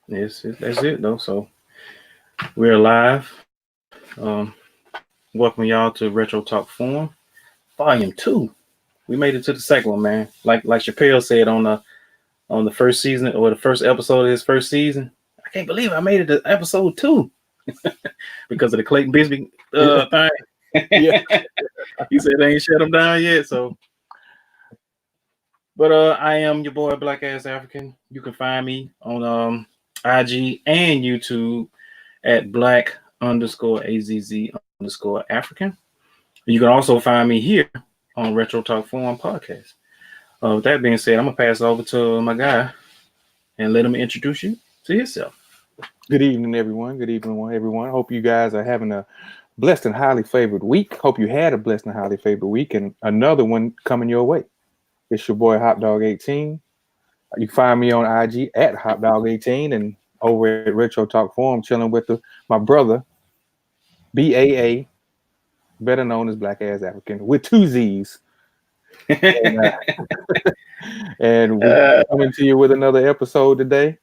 Yes, that's it though. So we're live. Welcome y'all to Retro Talk Forum, Volume 2. We made it to the second one, man. Like Chappelle said on the first season or the first episode of his first season. I can't believe I made it to episode 2 because of the Clayton Bisbee thing. Yeah. He said they ain't shut him down yet. So, but I am your boy Black Ass African. You can find me on IG and YouTube at black_AZZ_African. You can also find me here on Retro Talk Forum podcast. With that being said, I'm gonna pass it over to my guy and let him introduce you to himself. Good evening, everyone. Good evening, everyone. Hope you guys are having a blessed and highly favored week. Hope you had a blessed and highly favored week and another one coming your way. It's your boy HotDog18. You can find me on IG at HotDog18 and over at Retro Talk Forum chilling with my brother, BAA, better known as Black Ass African, with 2 Z's. And we're coming to you with another episode today.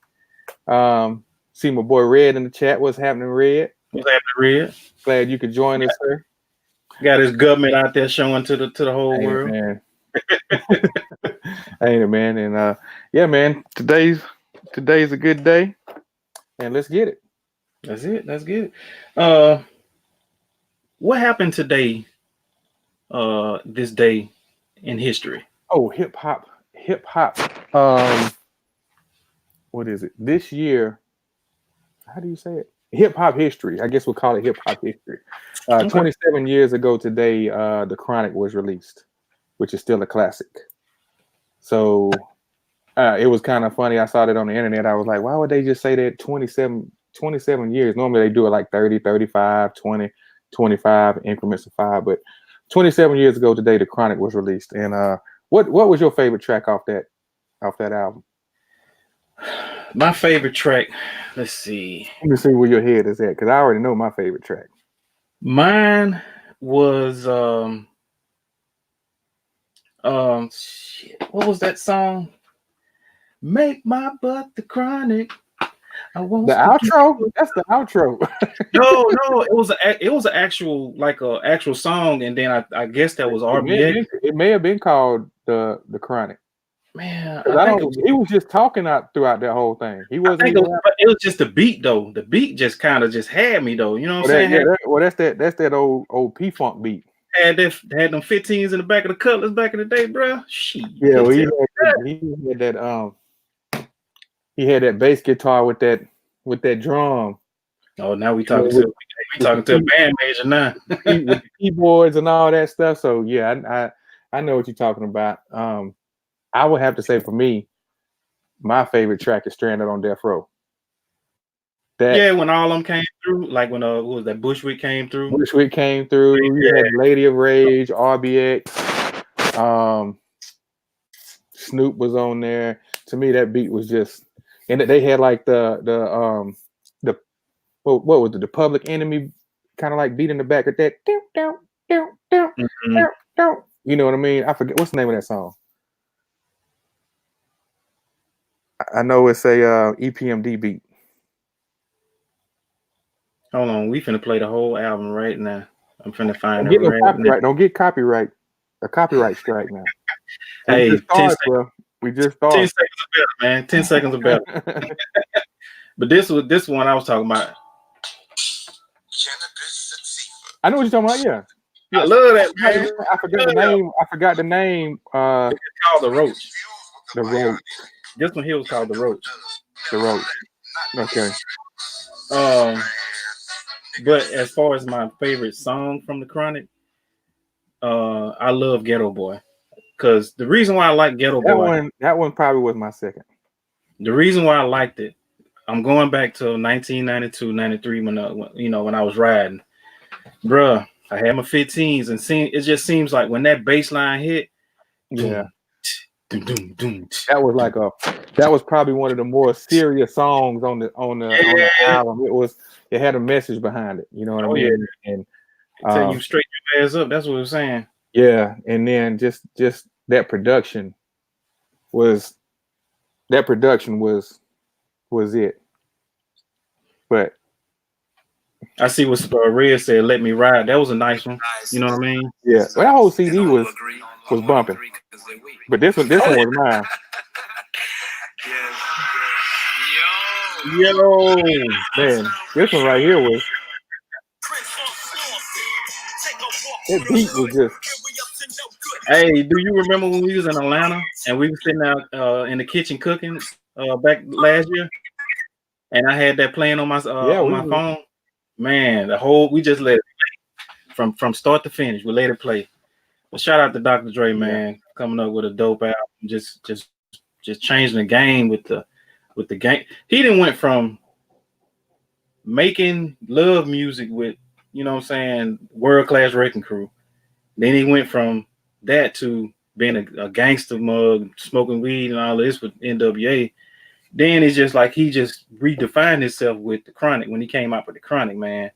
See my boy Red in the chat. What's happening, Red? What's happening, Red? Glad you could join us, sir. Got his government out there showing to the whole world. Man. Ain't it, man? And yeah, man, today's a good day. And let's get it. That's it. Let's get it. What happened today? This day in history. Oh, hip hop. What is it? This year, how do you say it? Hip hop history. I guess we'll call it hip hop history. 27 years ago today, The Chronic was released, which is still a classic. So it was kind of funny. I saw that on the internet. I was like, why would they just say that 27 years? Normally they do it like 30, 35, 20, 25 increments of 5. But 27 years ago today, The Chronic was released. And what was your favorite track off that album? My favorite track, let's see. Let me see where your head is at, because I already know my favorite track. Mine was what was that song? Make my butt the chronic. I won't. The outro? That's the outro. No, it was an actual song, and then I guess that was RBX. It may have been called the Chronic. Man, he was just talking throughout that whole thing. He wasn't. It was just the beat though. The beat just kind of just had me though. You know what I'm saying? That's that old P-Funk beat. Had them 15s in the back of the Cutlass back in the day, bro. Shit. Yeah, well, he had that bass guitar with that drum. Oh, now we talking to a band major now. With the keyboards and all that stuff. So yeah, I know what you're talking about. I would have to say for me, my favorite track is Stranded on Death Row. When all of them came through, like when what was that Bushwick came through? Bushwick came through. You had Lady of Rage, RBX, Snoop was on there. To me, that beat was just, and they had like the what was it? The Public Enemy kind of like beat in the back of that. You know what I mean? I forget what's the name of that song. I know it's a EPMD beat. Hold on, we finna play the whole album right now. I'm finna find it right now. Don't get copyright. A copyright strike now. Hey, we just started. 10 seconds are better, man. 10 seconds are better. But this one I was talking about. I know what you're talking about. Yeah. I love that, man. I forgot the name. It's called The Roach. The Roach. This one here was called The Roach. The Roach. Okay. But as far as my favorite song from The Chronic, I love Ghetto Boy. Because the reason why I like Ghetto Boy, that one probably was my second. The reason why I liked it, I'm going back to 1992, 93 when I was riding. Bruh, I had my 15s and it just seems like when that bass line hit, yeah. That was probably one of the more serious songs on the album. It had a message behind it. You know what I mean? Yeah. And tell you straight your ass up. That's what I'm saying. Yeah, and then just that production was was it. But I see what Red said. Let Me Ride. That was a nice one. You know what I mean? yeah, well, that whole CD was bumping. But this one was mine. Yo, Man, this one right here was. That beat was just. Hey, do you remember when we was in Atlanta and we was sitting out in the kitchen cooking back last year, and I had that playing on my phone? Man, we just let it play from start to finish. We let it play. But shout out to Dr. Dre, man, coming up with a dope album. Just changing the game with the game. He didn't went from making love music with, you know what I'm saying, world-class wrecking crew. Then he went from that to being a gangster mug, smoking weed and all this with NWA. Then it's just like he just redefined himself with the Chronic when he came out with the Chronic, man.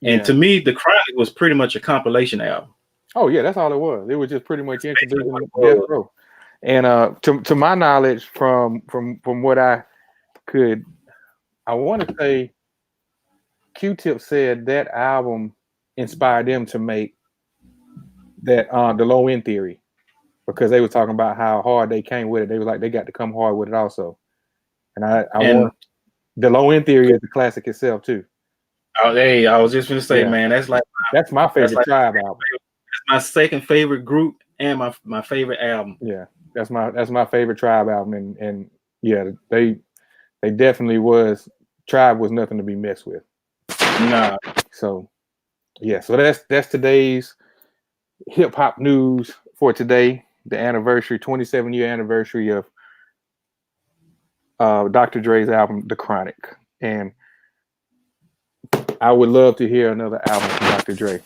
And to me, the Chronic was pretty much a compilation album. Oh yeah, that's all it was. It was just pretty much introducing Death Row. And to my knowledge, from what I want to say, Q-Tip said that album inspired them to make that the Low End Theory, because they were talking about how hard they came with it. They were like, they got to come hard with it also. And I want the Low End Theory is the classic itself too. Oh, hey, I was just gonna say, man, that's my favorite Tribe album. That's my second favorite group and my favorite album. Yeah, that's my favorite Tribe album, and yeah, they definitely was. Tribe was nothing to be messed with. Nah. So yeah, so that's today's hip hop news for today. The 27-year anniversary of Dr. Dre's album, The Chronic, and I would love to hear another album from Dr. Dre.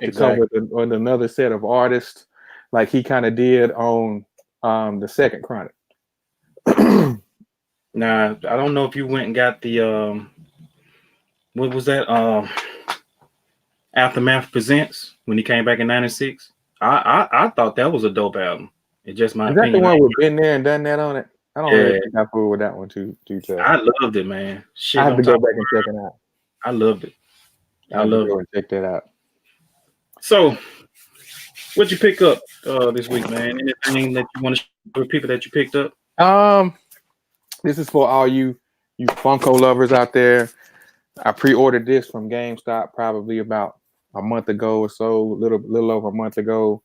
Exactly. To come with another set of artists, like he kind of did on the second Chronic. Nah, I don't know if you went and got the what was that? Aftermath Presents when he came back in '96. I thought that was a dope album. It's just my opinion. Is that the one with Been There and Done That on it? I don't really think I fooled with that one too tough. I loved it, man. Shit, I have to go back and check it out. I loved it. I love it. Check that out. So, what'd you pick up this week, man? Anything that you want to show the people that you picked up? This is for all you Funko lovers out there. I pre-ordered this from GameStop probably about a month ago or so, little over a month ago,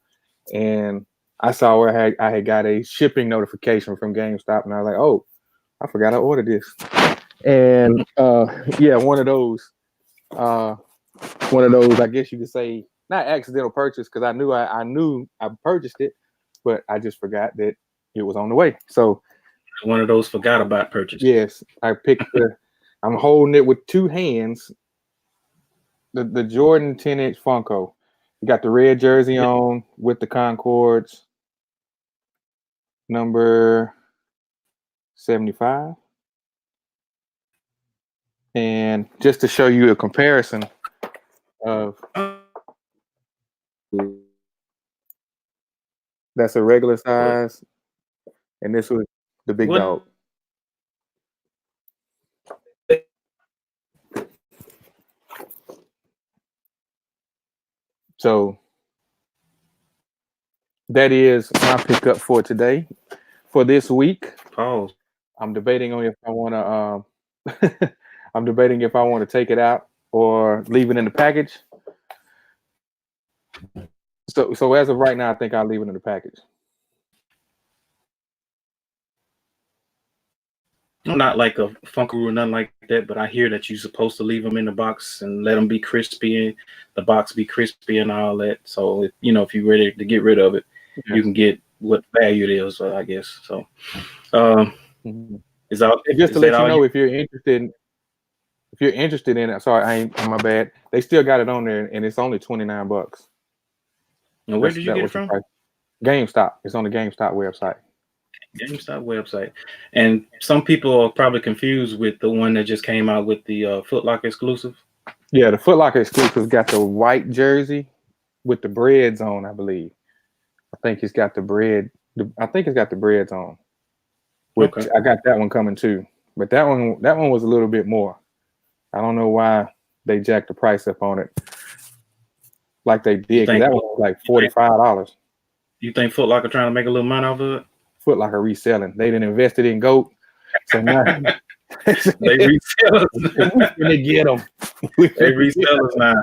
and I saw where I had got a shipping notification from GameStop, and I was like, oh, I forgot I ordered this. And one of those, I guess you could say, not accidental purchase, because I knew I purchased it, but I just forgot that it was on the way. So one of those forgot about purchase. Yes, I picked I'm holding it with two hands. The Jordan 10-inch Funko. You got the red jersey on with the Concords, number 75. And just to show you a comparison of, that's a regular size, and this was the big dog. So that is my pickup for today, for this week. Pause. I'm debating on if I want to. I'm debating if I want to take it out or leave it in the package. So as of right now, I think I'll leave it in the package. I'm not like a Funko or nothing like that, but I hear that you're supposed to leave them in the box and let them be crispy, and the box be crispy and all that. So if you're ready to get rid of it, you can get what value it is, I guess. So is that just to let you know, if you're interested in it, sorry, my bad. They still got it on there, and it's only $29. And where did you get it from? GameStop. It's on the GameStop website. GameStop website. And some people are probably confused with the one that just came out with the Foot Locker exclusive. Yeah, the Foot Locker exclusive got the white jersey with the breads on, I believe. I think it's got the breads on. Which I got that one coming too. But that one was a little bit more. I don't know why they jacked the price up on it like they did. Because that one was like $45. You think Foot Locker trying to make a little money off of it? Foot Locker reselling. They didn't invested in GOAT, so now they resellers. They get them. They resellers now.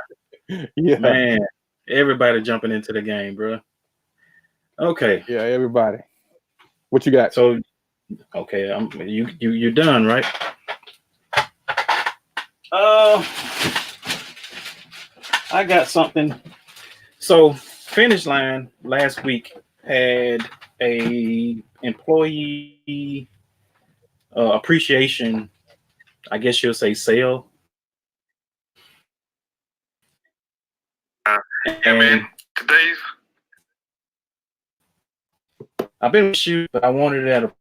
Yeah, man. Everybody jumping into the game, bro. Okay. Yeah, everybody. What you got? So, okay, you're done, right? I got something. So, Finish Line last week had a employee appreciation, I guess you'll say, sale. Man, today's. I've been with you, but I wanted it at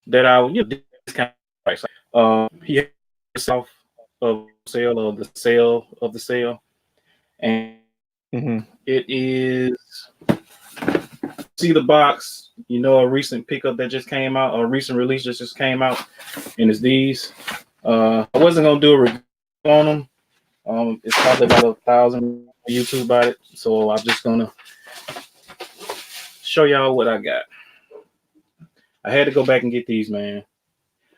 this kind of price. He had himself of the sale of the sale, and it is. See the box, a recent pickup that just came out, or a recent release that just came out, and it's these. I wasn't gonna do a review on them. It's probably about 1,000 on YouTube about it, so I'm just gonna show y'all what I got. I had to go back and get these, man.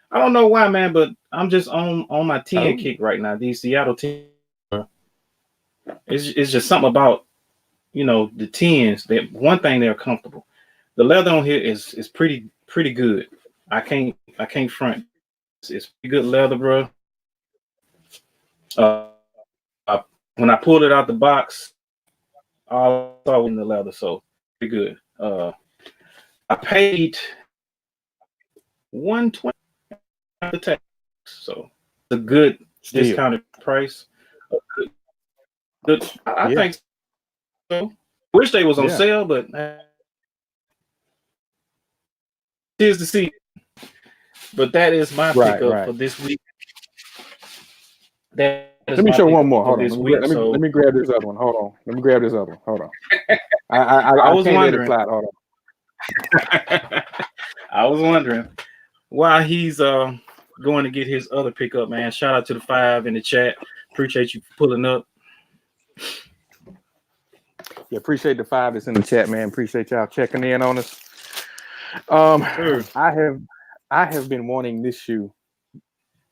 I don't know why, man, but I'm just on my 10 kick right now. These Seattle 10, it's just something about the 10s. That one thing, they're comfortable. The leather on here is pretty good. I can't front. It's pretty good leather, bro. When I pulled it out the box, all I saw was in the leather, so pretty good. I paid $120 after tax, so it's a good discounted price. Good. I think so. Wish they was on sale, but here's the seat. But that is my pickup for this week. Let me show one more. Hold on. Let me grab this other one. Hold on. Let me grab this other one. Hold on. I was wondering. Hold on. I was wondering why he's going to get his other pickup, man. Shout out to the 5 in the chat. Appreciate you pulling up. Yeah, appreciate the 5 that's in the chat, man. Appreciate y'all checking in on us. Sure. I have been wanting this shoe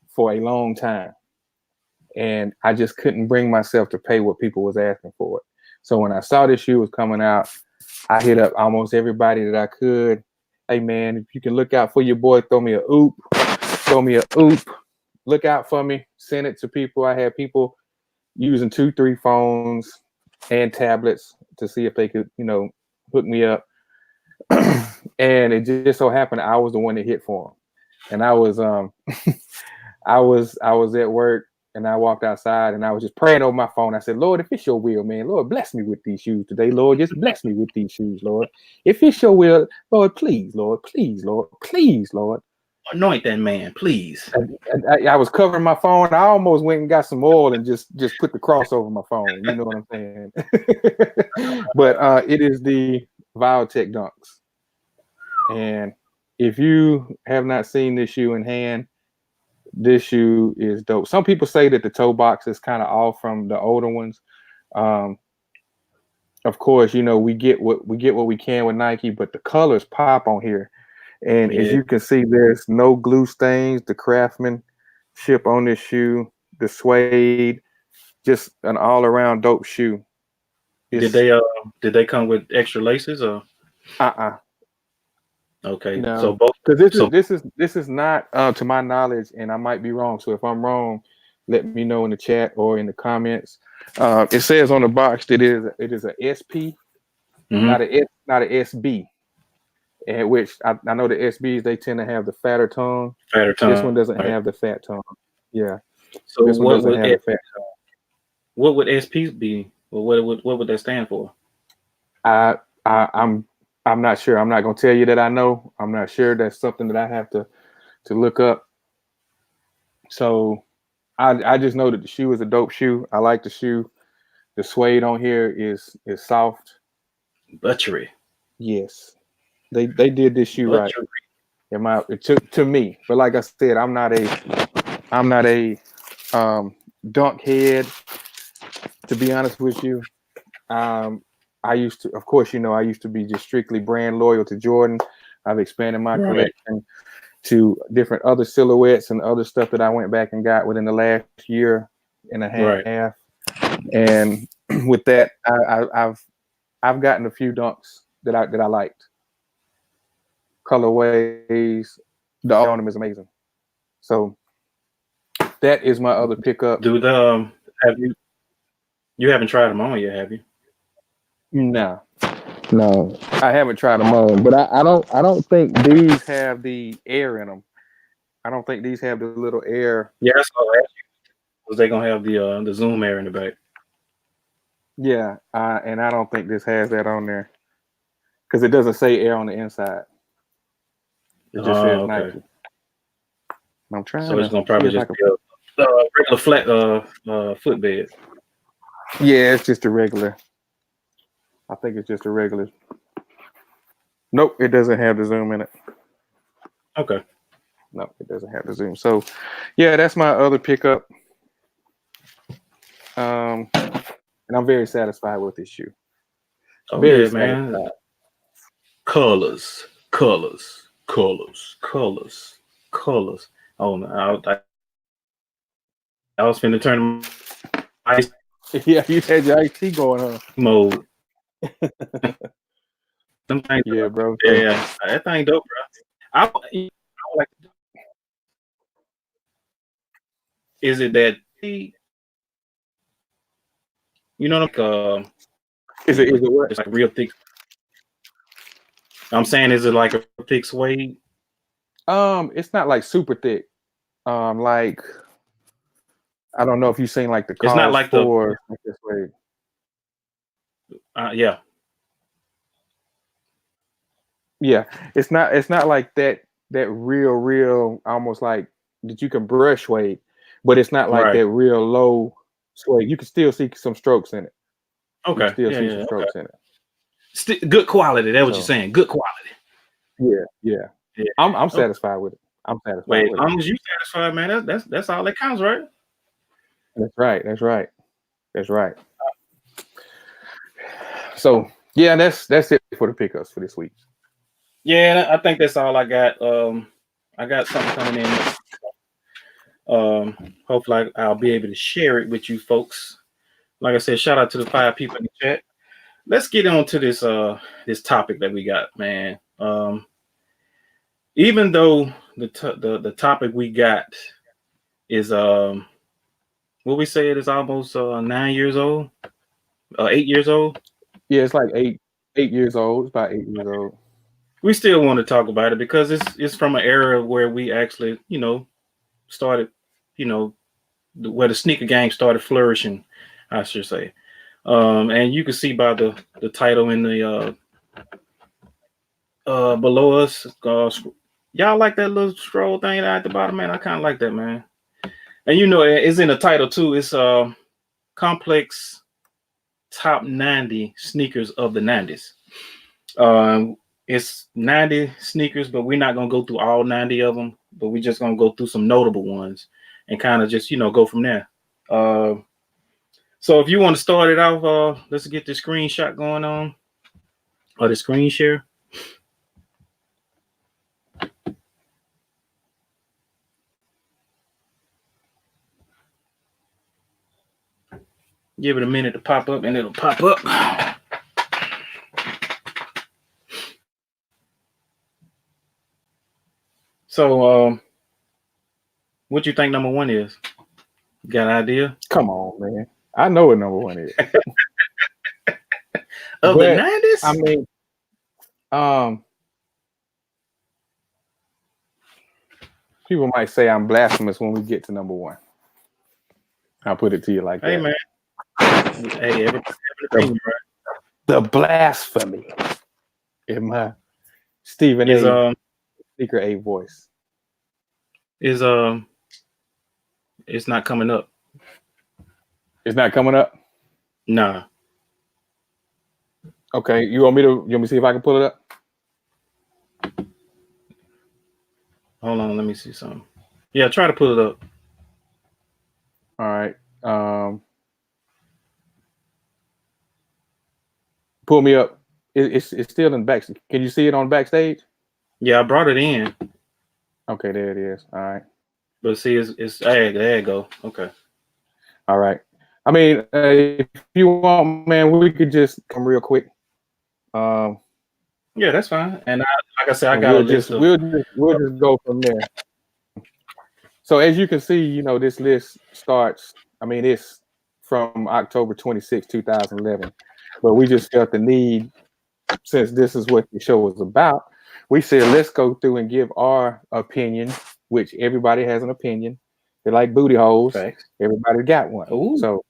for a long time, and I just couldn't bring myself to pay what people was asking for it. So when I saw this shoe was coming out, I hit up almost everybody that I could. Hey, man, if you can look out for your boy, throw me a oop. Look out for me. Send it to people. I had people using 2-3 phones and tablets to see if they could, hook me up. And it just so happened I was the one that hit for them. And I was I was at work, and I walked outside, and I was just praying over my phone. I said, Lord, if it's your will, man, Lord, bless me with these shoes today, Lord. Just bless me with these shoes, Lord. If it's your will, Lord, please, Lord, please, Lord, please, Lord. Anoint that man, please. I was covering my phone. I almost went and got some oil and just put the cross over my phone. You know what I'm saying? But it is the Viotech Dunks. And if you have not seen this shoe in hand, this shoe is dope. Some people say that the toe box is kind of off from the older ones. Of course, we get what we can with Nike, but the colors pop on here. And as you can see, there's no glue stains. The craftsmanship on this shoe, the suede, just an all-around dope shoe. Did they come with extra laces or? Okay, no. So both. Because this is not to my knowledge, and I might be wrong. So if I'm wrong, let me know in the chat or in the comments. It says on the box that it is a SP, not a SB. And which I know the SBs, they tend to have the fatter tongue. This one doesn't have the fat tongue. Yeah. So this one doesn't have the fat tongue. What would SP be? Or what would that stand for? I'm not sure. I'm not gonna tell you that I know. I'm not sure. That's something that I have to look up. So I just know that the shoe is a dope shoe. I like the shoe. The suede on here is soft. Buttery. Yes. They did this shoe right. To me. But like I said, I'm not a dunk head. To be honest with you, I used to, of course, I used to be just strictly brand loyal to Jordan. I've expanded my collection to different other silhouettes and other stuff that I went back and got within the last year and a half. Right. And with that, I've gotten a few dunks that I liked. Colorways, the art on them is amazing. So that is my other pickup. Dude, have you haven't tried them on yet, have you? No, I haven't tried them on, but I don't think these have the air in them. I don't think these have the little air. Yeah, that's all I asked you. Was they gonna have the Zoom air in the back? Yeah, and I don't think this has that on there because it doesn't say air on the inside. It just says Nike. I'm trying. So it's gonna probably just be a regular flat footbed. Yeah, it's just a regular. I think it's just a regular. Nope, it doesn't have the zoom in it. Okay. No, it doesn't have the zoom. So, yeah, that's my other pickup. And I'm very satisfied with this shoe. Oh very yeah, man. satisfied. Colors. Oh no, I was finna turn ice Yeah, you had your IT going on. mode. Them things, yeah, bro. Yeah, that thing dope, bro. I like. Is it that? Like is it what? It's like real thick. I'm saying, is it like a thick suede? It's not like super thick. Like I don't know if you've seen like the It's not like for like this way. Yeah. Yeah, it's not like that real almost like that you can brush suede, but it's not like that real low suede. You can still see some strokes in it. Okay. You can still see some strokes in it. Good quality. That's what you're saying. Good quality. Yeah. I'm satisfied with it. I'm satisfied. Wait, with as long as you satisfied, man, that's all that counts, right? That's right. So yeah, that's it for the pickups for this week. Yeah, I think that's all I got. I got something coming in. Hopefully I'll be able to share it with you folks. Like I said, shout out to the 5 people in the chat. Let's get on to this topic that we got, man. Even though the topic we got is what we say it is almost 9 years old, 8 years old. Yeah, it's like 8 years old. It's about 8 years old. We still want to talk about it because it's from an era where we actually, started, where the sneaker game started flourishing, I should say. And you can see by the title in the below us. Y'all like that little scroll thing at the bottom, man? I kind of like that, man. And it's in the title too. It's complex top 90 sneakers of the 90s. It's 90 sneakers, but we're not gonna go through all 90 of them. But we're just gonna go through some notable ones and kind of just go from there. So if you want to start it off, let's get the screenshot going on, or the screen share. Give it a minute to pop up, and it'll pop up. So, what you think number 1 is? Got an idea? Come on, man. I know what number 1 is. Of the 90s? I mean, people might say I'm blasphemous when we get to number 1. I'll put it to you like that. Hey, man. Hey, everything, right? The blasphemy in my Stephen A. Speaker A voice is it's not coming up. It's not coming up? Nah. Okay, you want me to see if I can pull it up? Hold on, let me see something. Yeah, try to pull it up. All right. Pull me up. It's still in backstage. Can you see it on backstage? Yeah, I brought it in, Okay, there it is. All right. but see, it's there you go. Okay. All right. I mean, if you want, man, we could just come real quick. Yeah, that's fine. And like I said, I And got a list of. we'll just go from there. So as you can see, you know, this list starts. I mean, it's from October 26, 2011, but we just felt the need, since this is what the show was about. We said let's go through and give our opinion, which everybody has an opinion. They're like booty holes. Facts. Everybody got one. Ooh. So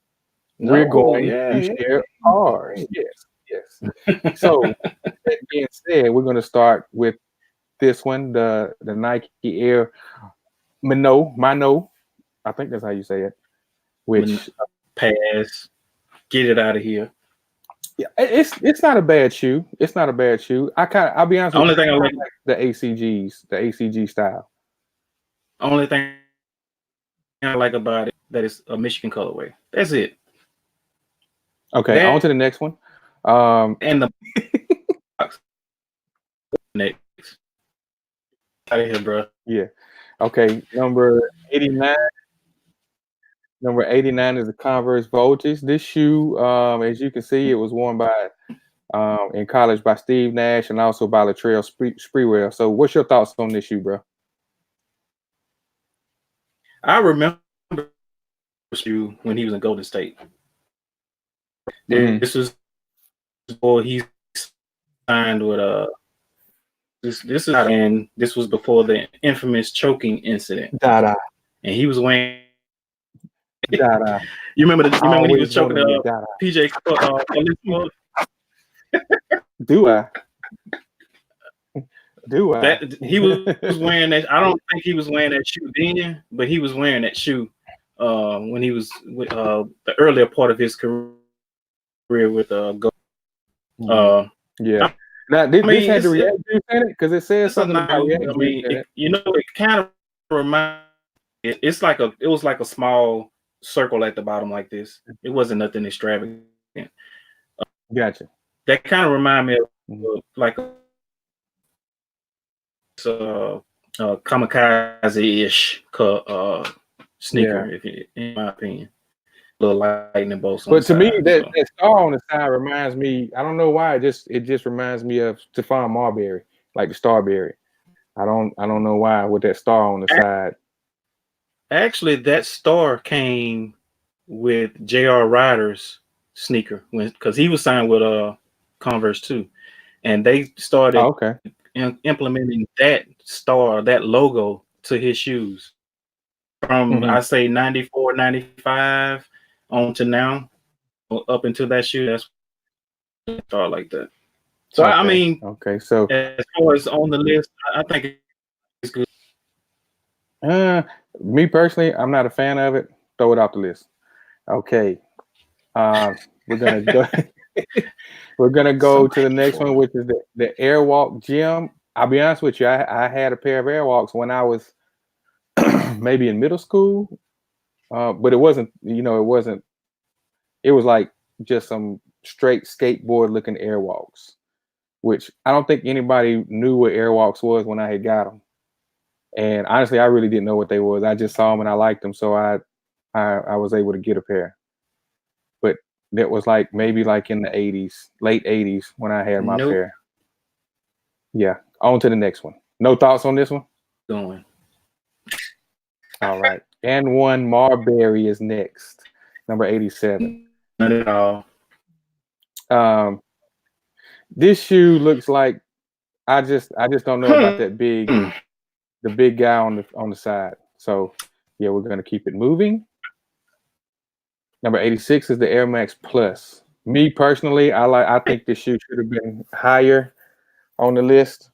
No, we're going yeah, to share ours. Yes. So that being said, we're going to start with this one, the Nike Air Mano. I think that's how you say it. Which pass, get it out of here. yeah, it's not a bad shoe. It's not a bad shoe. I'll be honest with you. Only thing I like The ACGs, the ACG style. Only thing I like about it that it's a Michigan colorway. That's it. Okay, on to the next one. And the box next. Out of here, bro. Yeah. Okay, number 89. Number 89 is the Converse Voltage. This shoe, as you can see, it was worn by in college by Steve Nash and also by Latrell Sprewell. So what's your thoughts on this shoe, bro? I remember you when he was in Golden State. This was before he signed with this is and this was before the infamous choking incident. Dada. And he was wearing Dada. You remember when he was choking PJ Do I? Do I? He was wearing that. I don't think he was wearing that shoe then, but he was wearing that shoe when he was with the earlier part of his career with Go. Yeah. Now this had the reaction in it because it says something about reaction. I mean, it kind of reminds. It was like a small circle at the bottom like this. It wasn't nothing extravagant. Gotcha. That kind of remind me of like kamikaze-ish sneaker, in my opinion. A little lightning bolts. But to me, that star on the side reminds me. I don't know why. It just reminds me of Stephon Marbury, like the Starberry. I don't know why with that star on the side. Actually, that star came with J.R. Ryder's sneaker because he was signed with Converse too, and they started implementing that star, that logo to his shoes from I say 94, 95 on to now, up into that shoe. That's a star like that. So I mean, so as far as on the list, I think it's good. Me personally, I'm not a fan of it. Throw it off the list. Okay. We're gonna go. We're gonna go to the next one, which is the Airwalk Gym. I'll be honest with you. I had a pair of Airwalks when I was maybe in middle school, but it wasn't. It was like just some straight skateboard looking Airwalks, which I don't think anybody knew what Airwalks was when I had got them. And honestly, I really didn't know what they was. I just saw them and I liked them, so I was able to get a pair. But that was like maybe like in the 80s, late 80s when I had my pair. Yeah. On to the next one. No thoughts on this one? Going. All right. And one Marbury is next. Number 87. Not at all. This shoe looks like I just don't know about that the big guy on the side. So yeah, we're gonna keep it moving. Number 86 is the Air Max Plus. Me personally, I think this shoe should have been higher on the list.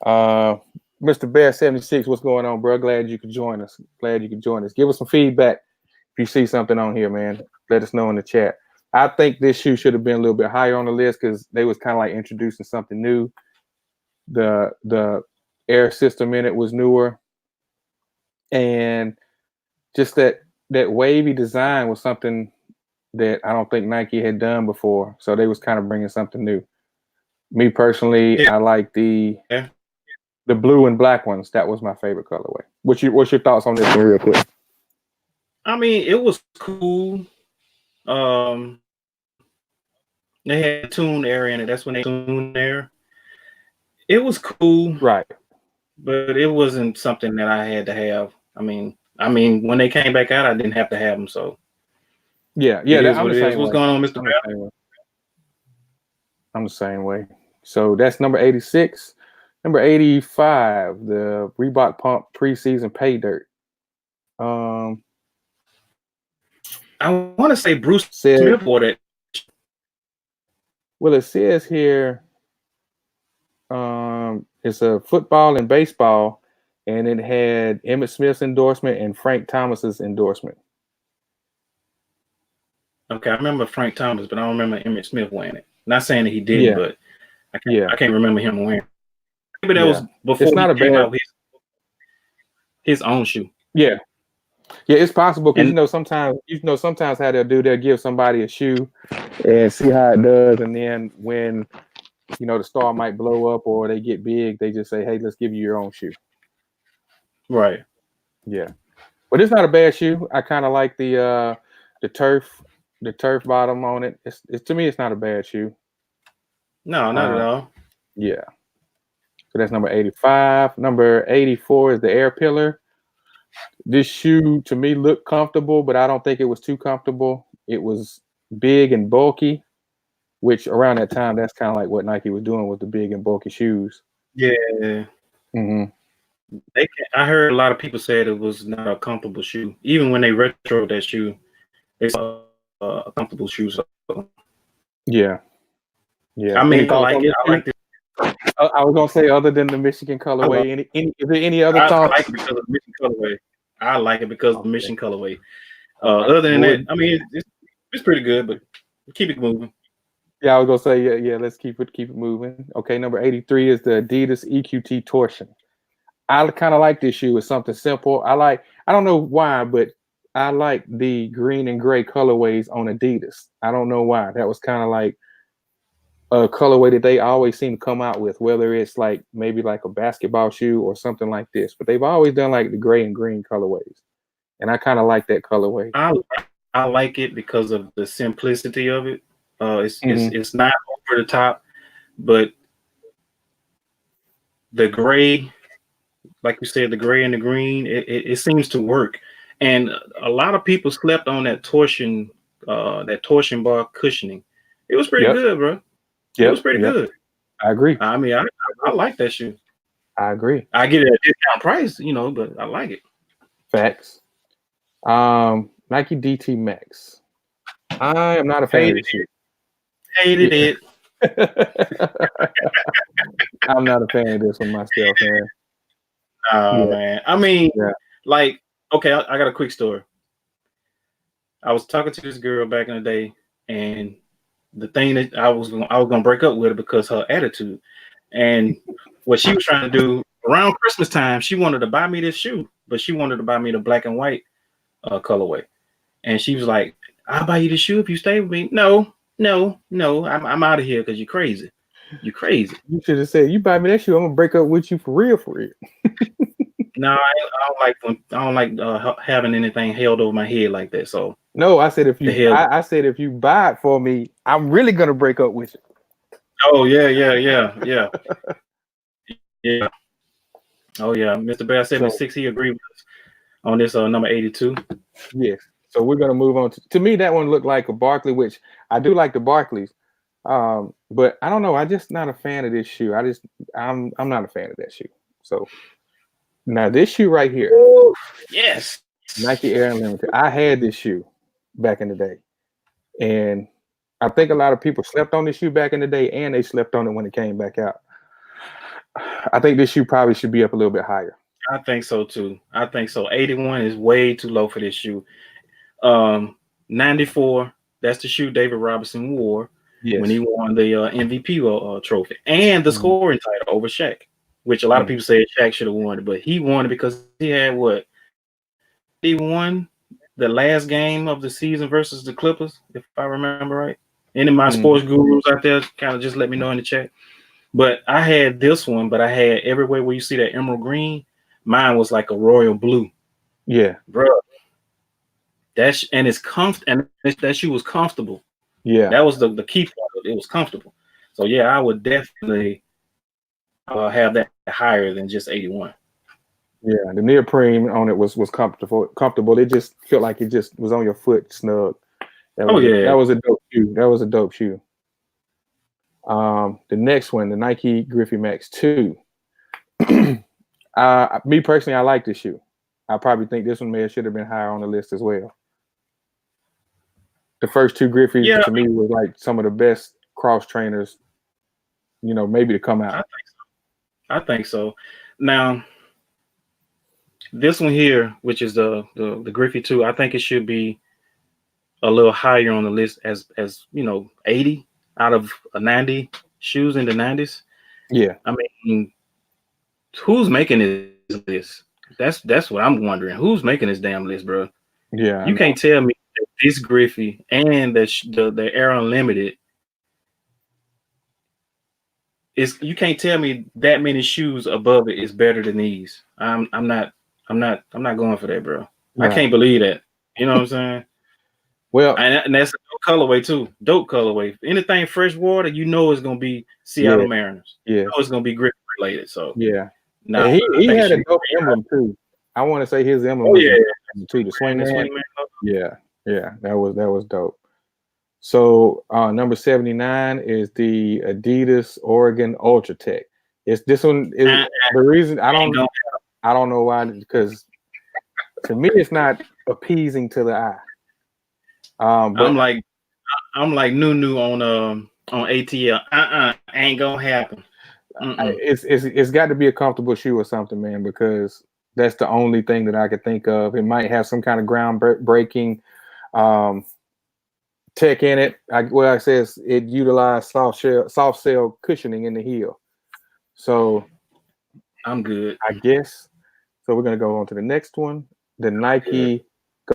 Mr. Bear 76, what's going on, bro? Glad you could join us. Give us some feedback if you see something on here, man. Let us know in the chat. I think this shoe should have been a little bit higher on the list because they was kind of like introducing something new. The air system in it was newer, and just that wavy design was something that I don't think Nike had done before. So they was kind of bringing something new. Me personally, Yeah. I like the Yeah. blue and black ones. That was my favorite colorway. What's your thoughts on this one, real quick? I mean, it was cool. They had a tune area in it. That's when they tuned there. It was cool, Right. but it wasn't something that I had to have. I mean, when they came back out, I didn't have to have them. So Yeah, it is I'm what the it is. same What's way. going on, Mr. I'm the same way. So that's number 86. Number 85, the Reebok Pump preseason pay dirt. I want to say Bruce Said, Smith wore that. well, it says here it's a football and baseball, and it had Emmitt Smith's endorsement and Frank Thomas's endorsement. Okay, I remember Frank Thomas, but I don't remember Emmitt Smith wearing it. Not saying that he didn't, but I can't remember him wearing it. Maybe that was before he came out with his own shoe. Yeah. Yeah, it's possible because sometimes how they'll give somebody a shoe and see how it does, and then when the star might blow up or they get big, they just say, "Hey, let's give you your own shoe." Right. Yeah, but it's not a bad shoe. I kind of like the turf bottom on it. It's to me, it's not a bad shoe. No, not at all. Yeah. So that's number 85. Number 84 is the Air Pillar. This shoe to me looked comfortable, but I don't think it was too comfortable. It was big and bulky, which around that time, that's kind of like what Nike was doing with the big and bulky shoes. Yeah. Mm-hmm. I heard a lot of people said it was not a comfortable shoe. Even when they retro that shoe, it's a comfortable shoe. So. Yeah. Yeah. I mean, I like it. I like it. I was gonna say, other than the Michigan colorway, is there any other thoughts? I like it because of the Michigan colorway. I like it because of the Michigan colorway. Other than that, I mean, it's pretty good, but keep it moving. Yeah, I was gonna say, yeah. Let's keep it moving. Okay, number 83 is the Adidas EQT Torsion. I kind of like this shoe. It's something simple. I don't know why, but I like the green and gray colorways on Adidas. I don't know why. That was kind of like a colorway that they always seem to come out with, whether it's like maybe like a basketball shoe or something like this. But they've always done like the gray and green colorways, and I kind of like that colorway. I like it because of the simplicity of it. It's not over the top, but the gray, like you said, the gray and the green, it seems to work. And a lot of people slept on that torsion bar cushioning. It was pretty good, bro. It was pretty good. I agree. I mean, I like that shoe. I agree. I get it at a discount price, but I like it. Facts. Nike DT Max. I am not a fan of this shoe. Hated it. I'm not a fan of this one myself, man. Man. I mean, like, okay, I got a quick story. I was talking to this girl back in the day, and the thing that I was gonna break up with her because her attitude, and what she was trying to do around Christmas time, she wanted to buy me this shoe, but she wanted to buy me the black and white colorway, and she was like, "I'll buy you the shoe if you stay with me." No, I'm out of here because you're crazy. You crazy. You should have said, "You buy me that shoe, I'm gonna break up with you for real, for real." No, I don't like having anything held over my head like that. So no, I said if you buy it for me, I'm really gonna break up with you. Oh yeah. Yeah. Oh yeah, Mr. Bear 76, he agreed with us on this number 82. Yes. So we're gonna move on to me. That one looked like a Barkley, which I do like the Barkleys, but I don't know. I'm just not a fan of this shoe. I'm not a fan of that shoe. So now this shoe right here, ooh, yes, Nike Air Unlimited. I had this shoe back in the day, and I think a lot of people slept on this shoe back in the day, and they slept on it when it came back out. I think this shoe probably should be up a little bit higher. I think so too. I think so. 81 is way too low for this shoe. 94, that's the shoe David Robinson wore when he won the MVP trophy and the scoring title over Shaq. which a lot of people say Shaq should have won it, but he won it because he had what? He won the last game of the season versus the Clippers, if I remember right. Any of my sports gurus out there, kind of just let me know in the chat. But I had this one, but I had everywhere where you see that emerald green. Mine was like a royal blue. Yeah, bro. And it's and that shoe was comfortable. Yeah, that was the key part. It was comfortable. So yeah, I would definitely have that higher than just 81. Yeah, the neoprene on it was comfortable. Comfortable. It just felt like it just was on your foot snug. That was a dope shoe. That was a dope shoe. The next one, the Nike Griffey Max 2. Me personally, I like this shoe. I probably think this one should have been higher on the list as well. The first two Griffeys to me was like some of the best cross trainers, maybe to come out. I think so. Now, this one here, which is the Griffey 2, I think it should be a little higher on the list as 80 out of 90 shoes in the 90s. Yeah. I mean, who's making this list? That's what I'm wondering. Who's making this damn list, bro? Yeah. You can't tell me that this Griffey and the Air Unlimited you can't tell me that many shoes above it is better than these. I'm not going for that, bro. Right. I can't believe that. You know what I'm saying? Well, and that's a dope colorway too. Dope colorway. Anything freshwater, it's gonna be Seattle Mariners. Yeah, it's gonna be Griffey related. So yeah. Nah, he had a dope emblem too. I want to say his emblem was too, the swingman. Yeah, that was dope. So number 79 is the Adidas Oregon Ultra Tech. It's this one is the reason I don't know why, because to me it's not appeasing to the eye. But I'm like Nunu on ATL. Ain't gonna happen. It's got to be a comfortable shoe or something, man, because that's the only thing that I could think of. It might have some kind of ground-breaking tech in it. I says it utilized soft cell cushioning in the heel. So I'm good, I guess. So we're gonna go on to the next one, the Nike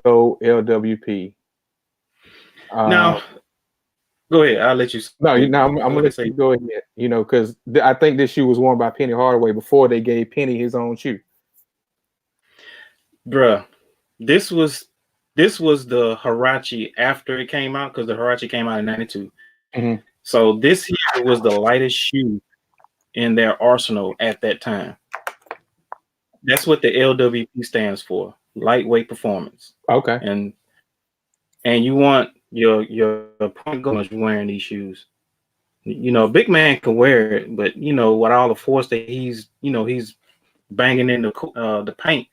Go LWP. Now, go ahead. I'll let you. No, I'm gonna let you go ahead. Because I think this shoe was worn by Penny Hardaway before they gave Penny his own shoe. Bruh, this was the Huarache after it came out, because the Huarache came out in '92. Mm-hmm. So this here was the lightest shoe in their arsenal at that time. That's what the LWP stands for, lightweight performance. Okay. And you want your point guards wearing these shoes. A big man can wear it, but with all the force that he's banging in the paint,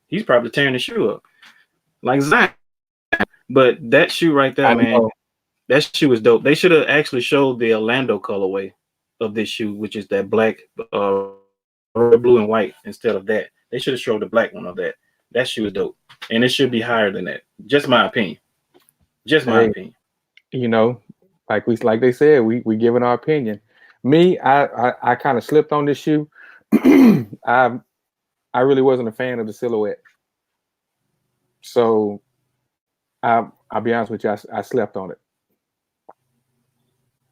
he's probably tearing the shoe up like Zion. But that shoe right there, man, that shoe is dope. They should have actually showed the Orlando colorway of this shoe, which is that black, red, blue, and white instead of that. They should have showed the black one of that. That shoe is dope, and it should be higher than that. Just my opinion. Just my opinion. Like they said, we giving our opinion. Me, I kind of slipped on this shoe. I really wasn't a fan of the silhouette. So I'll be honest with you, I slept on it.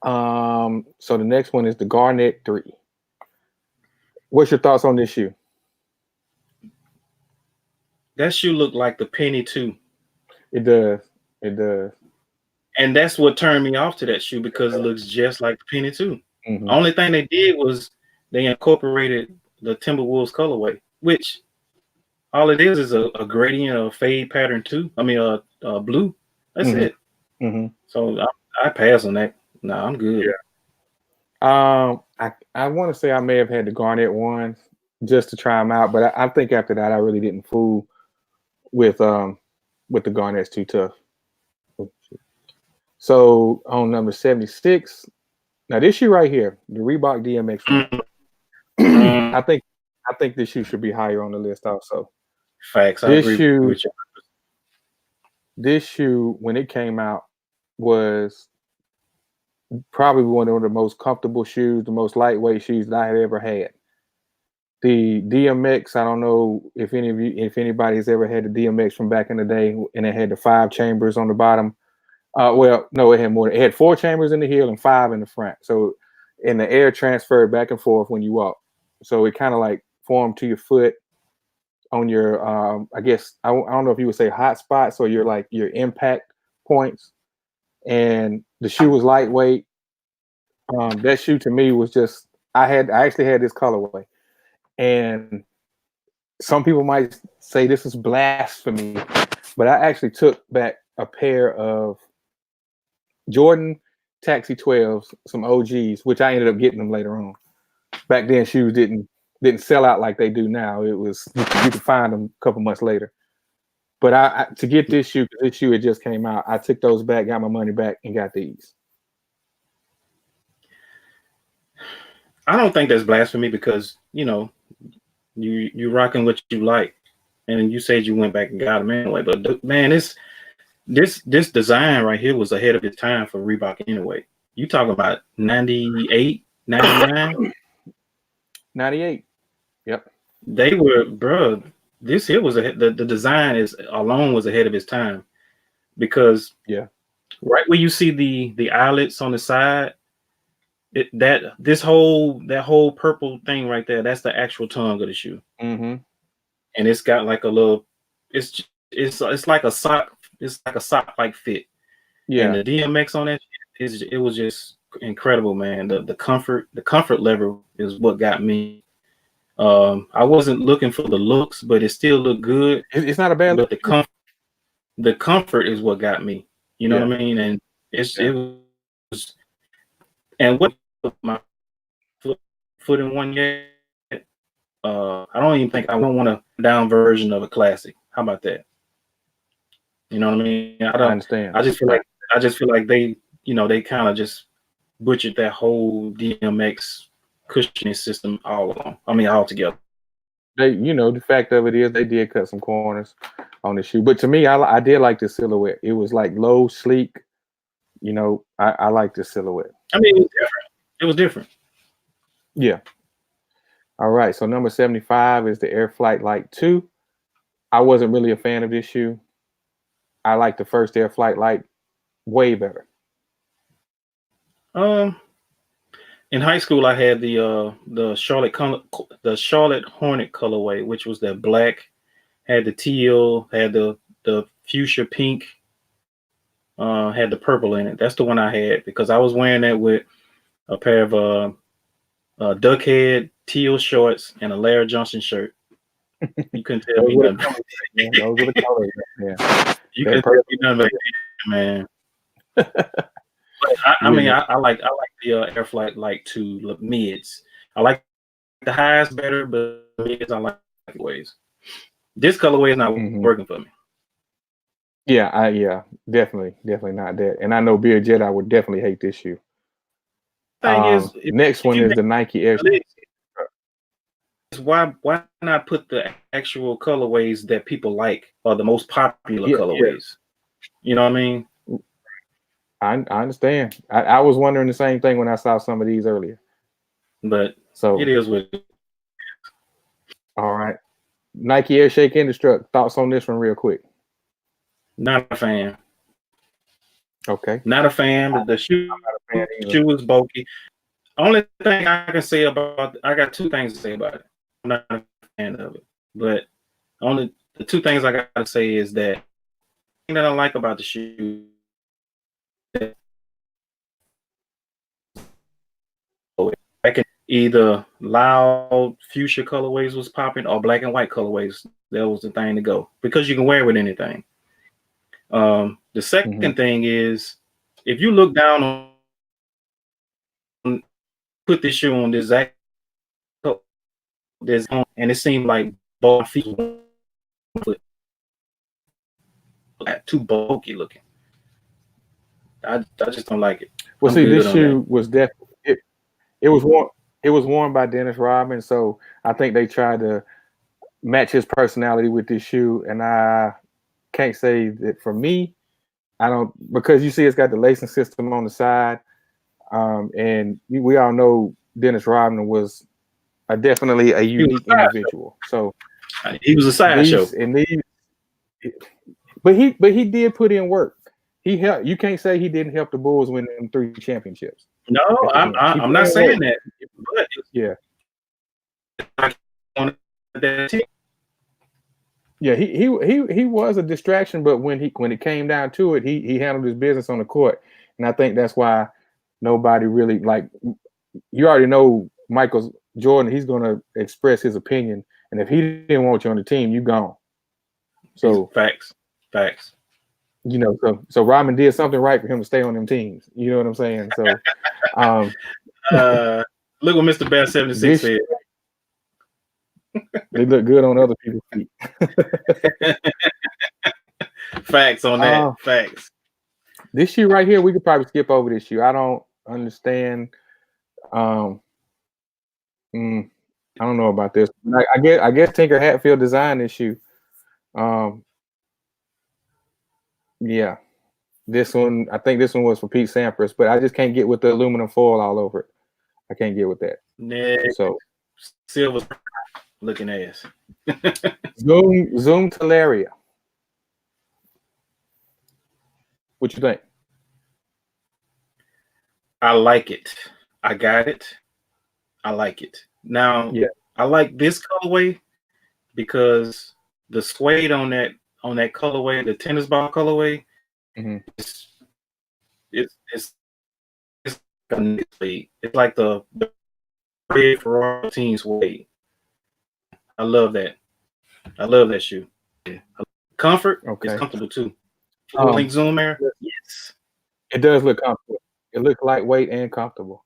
So the next one is the Garnet 3. What's your thoughts on this shoe? That shoe looked like the Penny 2. It does. It does. And that's what turned me off to that shoe, because it looks just like the Penny 2. Mm-hmm. Only thing they did was they incorporated the Timberwolves colorway, which all it is a gradient of fade pattern 2. I mean, blue. That's it. Mm-hmm. So I pass on that. No, I'm good. Yeah. I want to say I may have had the Garnet ones just to try them out, but I think after that I really didn't fool with the Garnets too tough. So on number 76, now this shoe right here, the Reebok DMX. I think this shoe should be higher on the list also. Facts. I agree with you. This shoe, when it came out, was probably one of the most comfortable shoes, the most lightweight shoes that I had ever had. The DMX, I don't know if anybody's ever had the DMX from back in the day, and it had the 5 chambers on the bottom. Well, no, it had more. It had 4 chambers in the heel and 5 in the front. So, and the air transferred back and forth when you walk. So it kind of like formed to your foot on your, I guess I don't know if you would say hot spots or your impact points. And the shoe was lightweight. That shoe to me was just I actually had this colorway, and some people might say this is blasphemy, but I actually took back a pair of Jordan Taxi 12s, some OGs, which I ended up getting them later on. Back then, shoes didn't sell out like they do now. It was you could find them a couple months later. But I to get this shoe, because this shoe had just came out, I took those back, got my money back, and got these. I don't think that's blasphemy because you rocking what you like, and you said you went back and got them anyway. But man, this design right here was ahead of its time for Reebok anyway. You talking about 98, 99? 98. Yep. They were, bro. This here was ahead. The design alone was ahead of its time, because right where you see the eyelets on the side, that whole purple thing right there, that's the actual tongue of the shoe. Mm-hmm. And it's got like a little, it's like a sock. It's like a sock like fit. Yeah. And the DMX on that, it was just incredible, man. The comfort level is what got me. I wasn't looking for the looks, but it still looked good. It's not a bad look. But the comfort is what got me. You know what I mean? And it was, and what my foot in one yet. I don't even think I don't want a down version of a classic. How about that? You know what I mean? I understand. I just feel like they, they kind of just butchered that whole DMX cushioning system all together. They, the fact of it is they did cut some corners on the shoe, but to me, I did like the silhouette. It was like low, sleek. I like the silhouette. I mean, it was different. Yeah. All right. So number 75 is the Air Flight Light 2. I wasn't really a fan of this shoe. I like the first Air Flight Light way better. In high school, I had the Charlotte Hornet colorway, which was that black, had the teal, had the fuchsia pink, had the purple in it. That's the one I had because I was wearing that with a pair of duckhead teal shorts and a Larry Johnson shirt. You couldn't tell me nothing. Those were the colors. Yeah. You couldn't tell me nothing, man. But I mean, I like the Air Flight Light 2 mids. I like the highs better, but the mids I like the ways. This colorway is not working for me. Yeah, definitely not that. And I know Beer Jet, I would definitely hate this shoe. Next one is the Nike Air. Why not put the actual colorways that people like or the most popular colorways? You know what I mean? I understand. I was wondering the same thing when I saw some of these earlier. But so it is what. All right, Nike Air Shake Indestruct. Thoughts on this one, real quick? Not a fan. Okay. Not a fan. But the shoe is bulky. Only thing I can say I got 2 things to say about it. I'm not a fan of it, but only the 2 things I got to say is that the thing that I like about the shoe. Back in either loud fuchsia colorways was popping or black and white colorways. That was the thing to go because you can wear it with anything. The second thing is if you look down on put this shoe on this exact and it seemed like both feet too bulky looking. I just don't like it. Well, see, this shoe was definitely it was worn by Dennis Rodman, so I think they tried to match his personality with this shoe, and I can't say that for me. I don't, because you see it's got the lacing system on the side, and we all know Dennis Rodman was definitely a unique individual. So he was a sideshow. But he did put in work. He helped. You can't say he didn't help the Bulls win them 3 championships. No, I'm not saying that. But yeah, that team. yeah. He was a distraction, but when it came down to it, he handled his business on the court, and I think that's why nobody really like. You already know Michael Jordan. He's going to express his opinion, and if he didn't want you on the team, you gone. So facts. You know, so Rodman did something right for him to stay on them teams. You know what I'm saying? So, look what Mr. Bass 76 said. They look good on other people's feet. Facts on that. Facts. This shoe right here, we could probably skip over this shoe. I don't understand. I don't know about this. I guess Tinker Hatfield designed this shoe. Yeah. This one, I think this one was for Pete Sampras, but I just can't get with the aluminum foil all over it. I can't get with that. Next, so silver looking ass. Zoom Teleria. What you think? I like it. I got it. I like it. Now, yeah, I like this colorway because the suede on that colorway, the tennis ball colorway, it's like the red Ferrari team suede. I love that. I love that shoe. Yeah. Comfort, it's comfortable too. Link Zoom Air, yes. It does look comfortable. It looks lightweight and comfortable.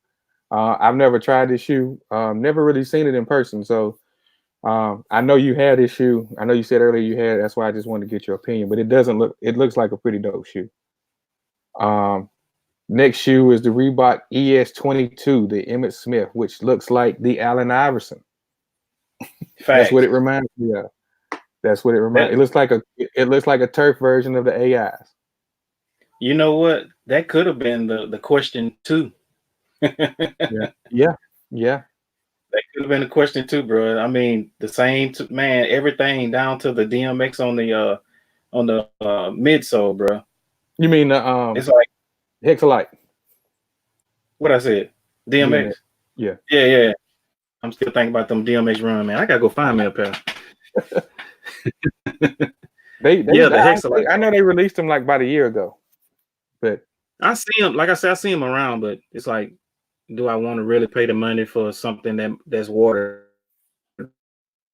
I've never tried this shoe. Never really seen it in person. So I know you had this shoe. I know you said earlier you had it. That's why I just wanted to get your opinion. But it looks like a pretty dope shoe. Next shoe is the Reebok ES22, the Emmitt Smith, which looks like the Allen Iverson. That's what it reminds me of. That's what it reminds. It looks like a turf version of the AIs. You know what? That could have been the question too. Yeah. That could have been a question too, bro. I mean, the same man, everything down to the DMX on the midsole, bro. You mean the it's like Hexalite. What I said? DMX. Yeah. I'm still thinking about them DMX run, man. I gotta go find me a pair. the Hexalite. I know they released them like about a year ago. But I see them, like I said, I see them around, but it's like, do I want to really pay the money for something that's water?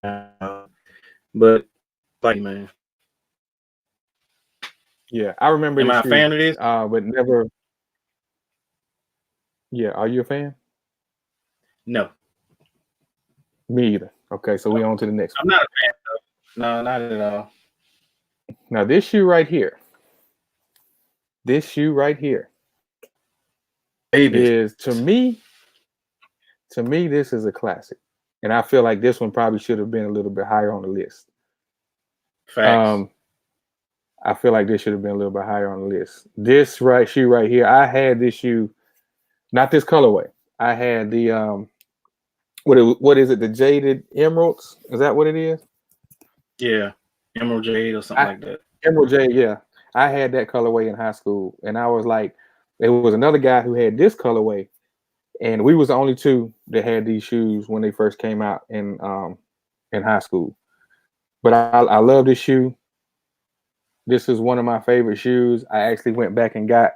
But like, man. Yeah, I remember. Am I a fan of this? But never. Yeah, are you a fan? No. Me either. Okay, so we on to the next one. I'm not a fan though. No, not at all. Now this shoe right here. This is to me, this is a classic. And I feel like this one probably should have been a little bit higher on the list. Facts. I feel like this should have been a little bit higher on the list. This shoe right here, I had this shoe, not this colorway. I had the what is it? The Jaded Emeralds? Is that what it is? Yeah, Emerald Jade or something like that. Emerald Jade, yeah. I had that colorway in high school, and I was like, there was another guy who had this colorway, and we was the only two that had these shoes when they first came out in high school. But I love this shoe. This is one of my favorite shoes. I actually went back and got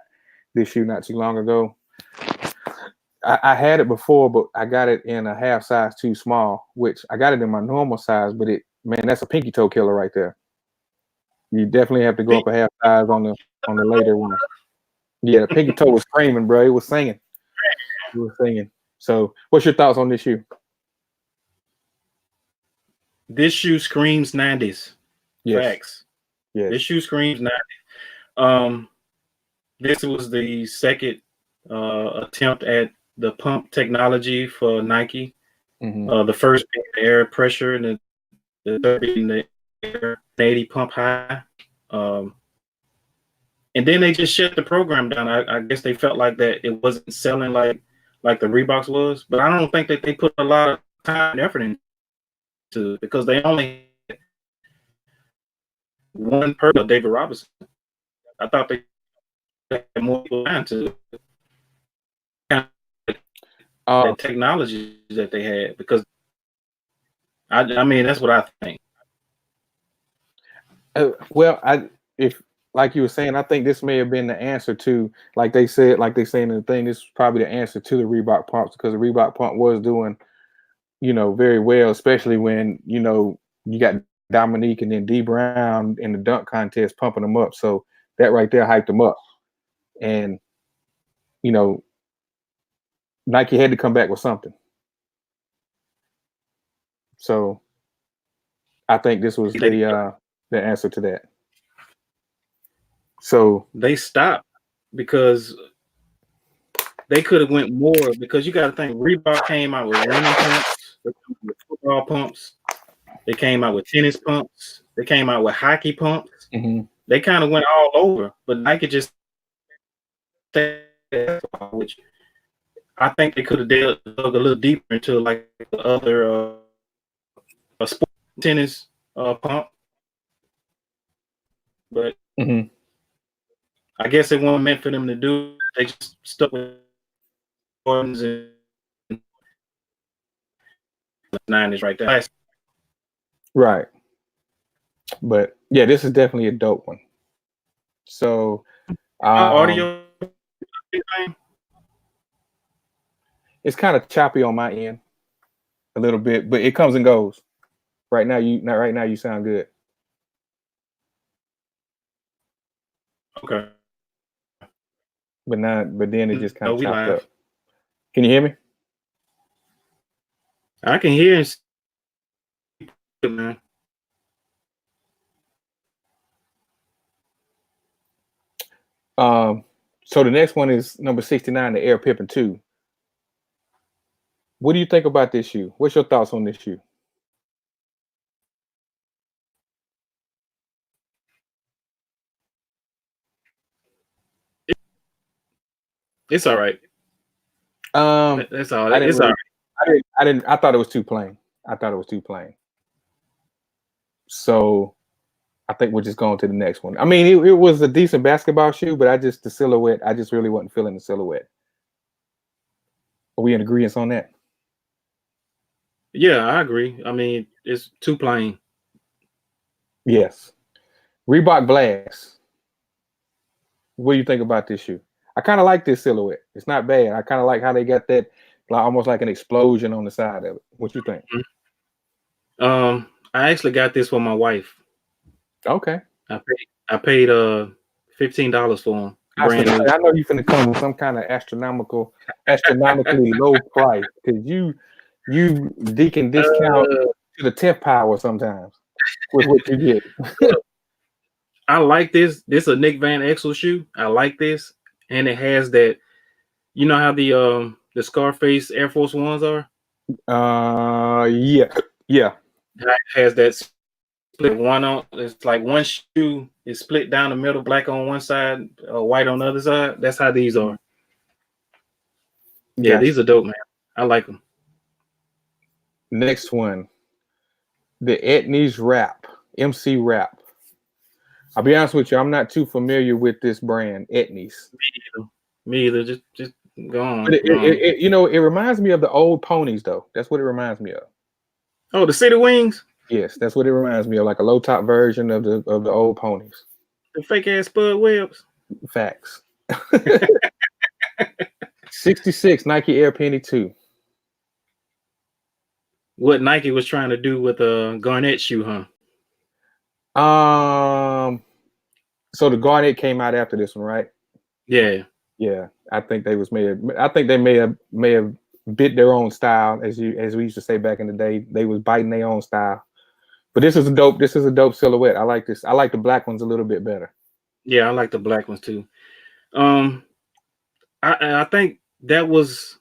this shoe not too long ago. I had it before, but I got it in a half size too small, which I got it in my normal size, but that's a pinky toe killer right there. You definitely have to go up a half size on the later one. Yeah, the pinky toe was screaming, bro. It was singing. So what's your thoughts on this shoe? This shoe screams 90s. Yes. Facts. Yes. This shoe screams 90s. This was the second attempt at the pump technology for Nike. The first being the air pressure and the third being the air 80 pump high. And then they just shut the program down. I guess they felt like that it wasn't selling like the Reeboks was, but I don't think that they put a lot time and effort into it because they only had one person, David Robinson. I thought they had more people down to the technology that they had because I mean that's what I think. If like you were saying, I think this may have been the answer to, like they say in the thing, this is probably the answer to the Reebok pumps because the Reebok pump was doing, very well, especially when, you got Dominique and then D Brown in the dunk contest pumping them up. So that right there hyped them up. And, Nike had to come back with something. So I think this was the answer to that. So they stopped because they could have went more because you got to think Reebok came out with running pumps, they came out with football pumps, they came out with tennis pumps, they came out with hockey pumps. Mm-hmm. They kind of went all over, but Nike just which I think they could have dug a little deeper into like the other sport tennis pump, but mm-hmm. I guess it wasn't meant for them to do. They just stuck with Jordans and 90's right there. Right. But yeah, this is definitely a dope one. So audio it's kind of choppy on my end a little bit, but it comes and goes. Right now you sound good. Okay. But then it just kind of chopped live. up. Can you hear me? I can hear and see, man. So the next one is number 69, the Air Pippin 2. What do you think about this shoe? What's your thoughts on this shoe? It's all right. That's all. It's all right. I thought it was too plain. So I think we're just going to the next one. I mean, it was a decent basketball shoe, but the silhouette, I just really wasn't feeling the silhouette. Are we in agreement on that? Yeah, I agree. I mean, it's too plain. Yes. Reebok Blast. What do you think about this shoe? I kind of like this silhouette. It's not bad. I kind of like how they got that, almost like an explosion on the side of it. What you think? I actually got this for my wife. Okay. I paid $15 for them. Brand new. I know you finna come with some kind of astronomically low price because you deacon discount to the 10th power sometimes with what you get. I like this. This is a Nick Van Exel shoe. I like this, and it has that. You know how the Scarface Air Force Ones are? Yeah. It has that split one on. It's like one shoe is split down the middle, black on one side, white on the other side. That's how these are. Yeah, these are dope, man. I like them. Next one, the Etnies Wrap, MC Wrap. I'll be honest with you, I'm not too familiar with this brand, Etnies. Me either. Just go on. But it reminds me of the old ponies, though. That's what it reminds me of. Oh, the City Wings? Yes, that's what it reminds me of, like a low top version of the old ponies. The fake ass Spud Webs. Facts. 66 Nike Air Penny 2. What Nike was trying to do with a Garnett shoe, huh? So the Garnett came out after this one, right? Yeah. Yeah. I think they may have bit their own style, as we used to say back in the day. They was biting their own style. But this is a dope silhouette. I like this. I like the black ones a little bit better. Yeah, I like the black ones too. I think that was,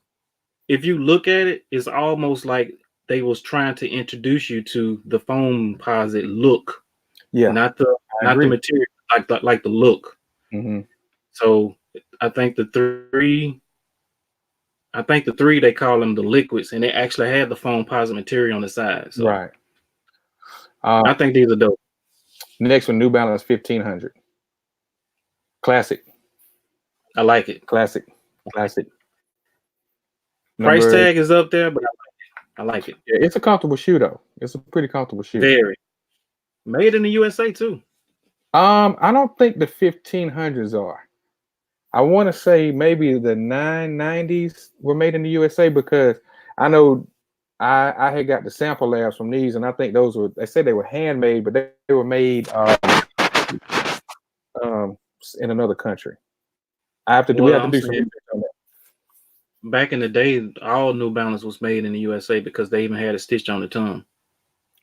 if you look at it, it's almost like they was trying to introduce you to the foamposite look. Yeah. Not the material, like the look. Mm-hmm. So I think the 3 I think the 3 they call them the liquids, and they actually had the foam posit material on the side. So Right. I think these are dope. Next one, New Balance 1500. Classic. I like it. Classic. Price tag is up there, but I like it. Yeah, it's a comfortable shoe though. It's a pretty comfortable shoe. Very. Made in the USA too. I don't think the 1500s are. I want to say maybe the 90's were made in the USA, because I know I had got the sample labs from these, and I think those were, they said they were handmade, but they were made in another country. We have to do some research on that. Back in the day, all New Balance was made in the USA because they even had a stitch on the tongue.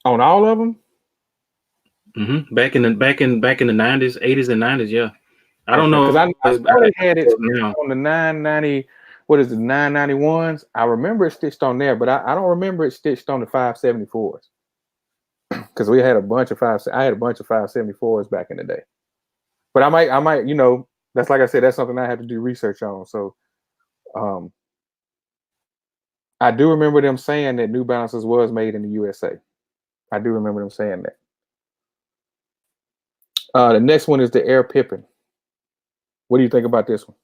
On all of them? Mm-hmm. Back in the 90s, 80s, and 90s, yeah. I don't know because I know they had it now on the 990. What is it, 991s? I remember it stitched on there, but I don't remember it stitched on the 574s. Because we had a bunch of I had a bunch of 574s back in the day. But I might, you know, that's, like I said, that's something I have to do research on. So I do remember them saying that New Balances was made in the USA. I do remember them saying that. The next one is the Air Pippin. What do you think about this one?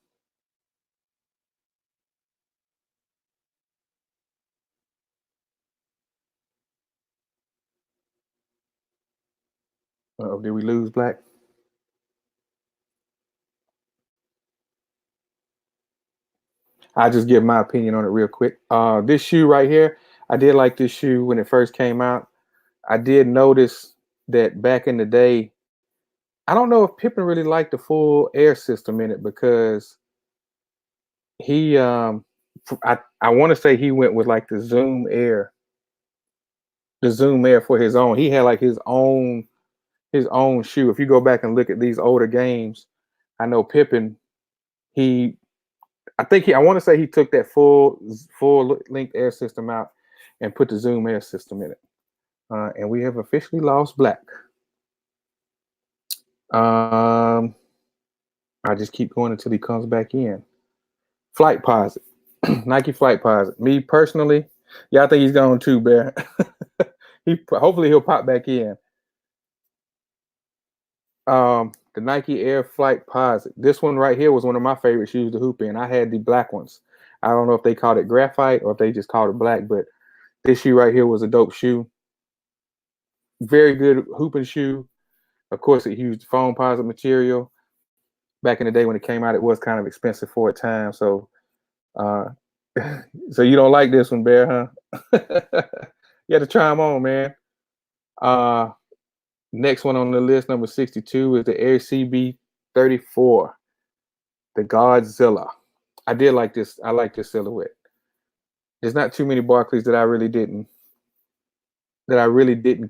Did we lose Black? I'll just give my opinion on it real quick. This shoe right here, I did like this shoe when it first came out. I did notice that back in the day, I don't know if Pippen really liked the full air system in it, because he, I want to say he went with like the Zoom Air for his own. He had like his own shoe. If you go back and look at these older games, I know Pippen, I want to say he took that full length air system out and put the Zoom Air system in it. And we have officially lost Black. I just keep going until he comes back in. Flight Posit. Nike Flight Posit. Me personally, yeah, I think he's gone too, Bear. Hopefully he'll pop back in. The Nike Air Flight Posit. This one right here was one of my favorite shoes to hoop in. I had the black ones. I don't know if they called it graphite or if they just called it black, but this shoe right here was a dope shoe. Very good hooping shoe. Of course, it used foam posit material. Back in the day when it came out, it was kind of expensive for a time. So, so you don't like this one, Bear, huh? You had to try them on, man. Next one on the list, number 62, is the Air CB 34, the Godzilla. I did like this. I like this silhouette. There's not too many Barclays that I really didn't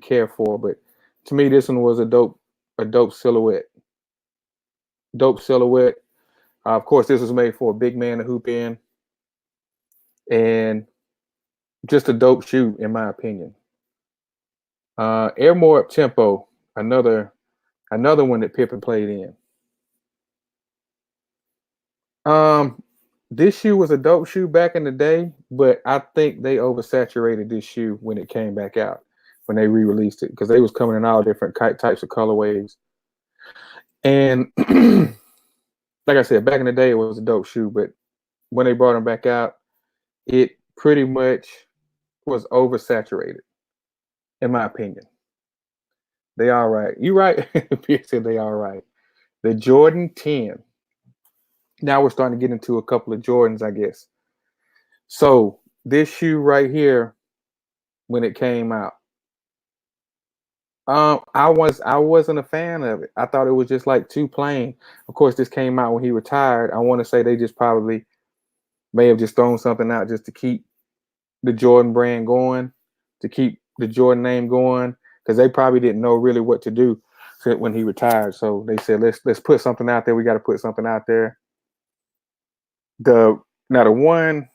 care for, but to me, this one was a dope silhouette. Dope silhouette. Of course, this was made for a big man to hoop in, and just a dope shoe, in my opinion. Air More Up Tempo, another one that Pippen played in. This shoe was a dope shoe back in the day, but I think they oversaturated this shoe when it came back out, when they re-released it, because they was coming in all different types of colorways. And like I said, back in the day, it was a dope shoe, but when they brought them back out, it pretty much was oversaturated, in my opinion. They all right. You right. Pierre said they all right. The Jordan 10. Now we're starting to get into a couple of Jordans, I guess. So this shoe right here, when it came out, I wasn't a fan of it. I thought it was just like too plain. Of course, this came out when he retired. I want to say they just probably may have just thrown something out just to keep the Jordan brand going, to keep the Jordan name going, because they probably didn't know really what to do when he retired. So they said, let's put something out there. We got to put something out there. The one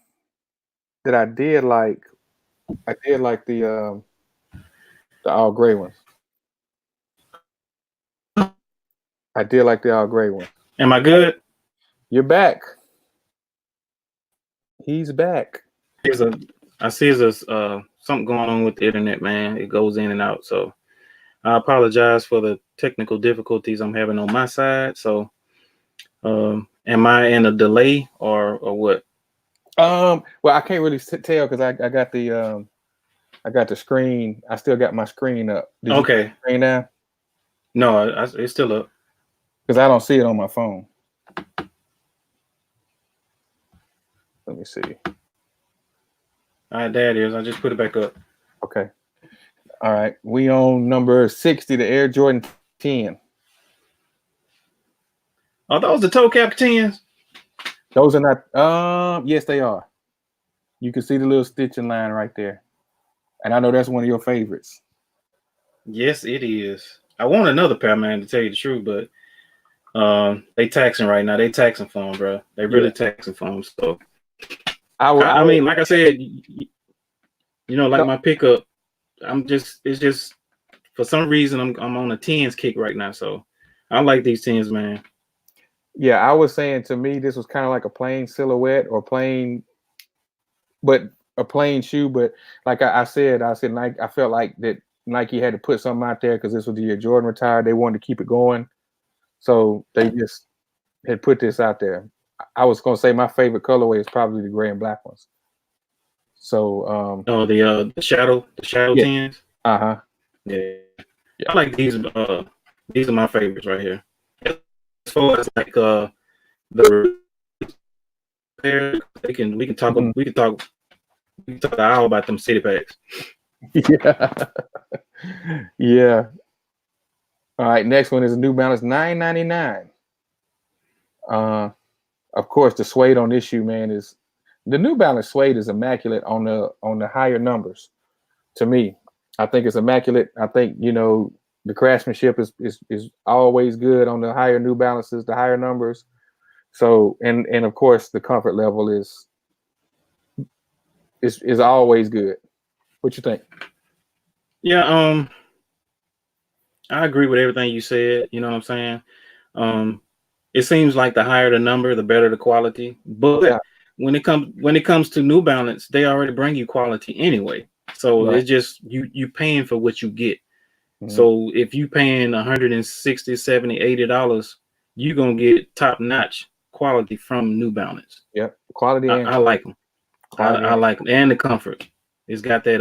that I did like the all gray ones. I did like the all gray one. Am I good? You're back. He's back. I see there's something going on with the internet, man. It goes in and out. So I apologize for the technical difficulties I'm having on my side. So am I in a delay or what? Well, I can't really tell because I got the screen. I still got my screen up. Did you Okay. screen now? No, it's still up. Because I don't see it on my phone. Let me see. All right, there it is. I just put it back up. Okay. All right. We on number 60, the Air Jordan 10. Are those the toe cap 10s? Those are not. Yes, they are. You can see the little stitching line right there, and I know that's one of your favorites. Yes, it is. I want another pair, man, to tell you the truth, but they taxing right now. They taxing for them, bro. They really taxing for them. So I mean, like I said, like my pickup, it's just for some reason I'm on a 10s kick right now. So I like these 10s, man. Yeah, I was saying, to me, this was kind of like a plain silhouette or a plain shoe. But like I said Nike. I felt like that Nike had to put something out there because this was the year Jordan retired. They wanted to keep it going, so they just had put this out there. I was gonna say my favorite colorway is probably the gray and black ones. So the shadow 10s. Yeah. I like these. These are my favorites right here. As far as like the pair, we can talk an hour about them city packs. Yeah. All right, next one is a New Balance 999. Of course, the suede on this shoe, man, is the New Balance suede is immaculate on the higher numbers. To me, I think it's immaculate. I think the craftsmanship is always good on the higher New Balances, the higher numbers. So and of course the comfort level is always good. What you think? Yeah, I agree with everything you said. You know what I'm saying? It seems like the higher the number, the better the quality. But when it comes to New Balance, they already bring you quality anyway. So it's just you paying for what you get. Mm-hmm. So if you paying $160, $70, $80, you're gonna get top notch quality from New Balance. Yep, quality. I like them. I like them, and the comfort. It's got that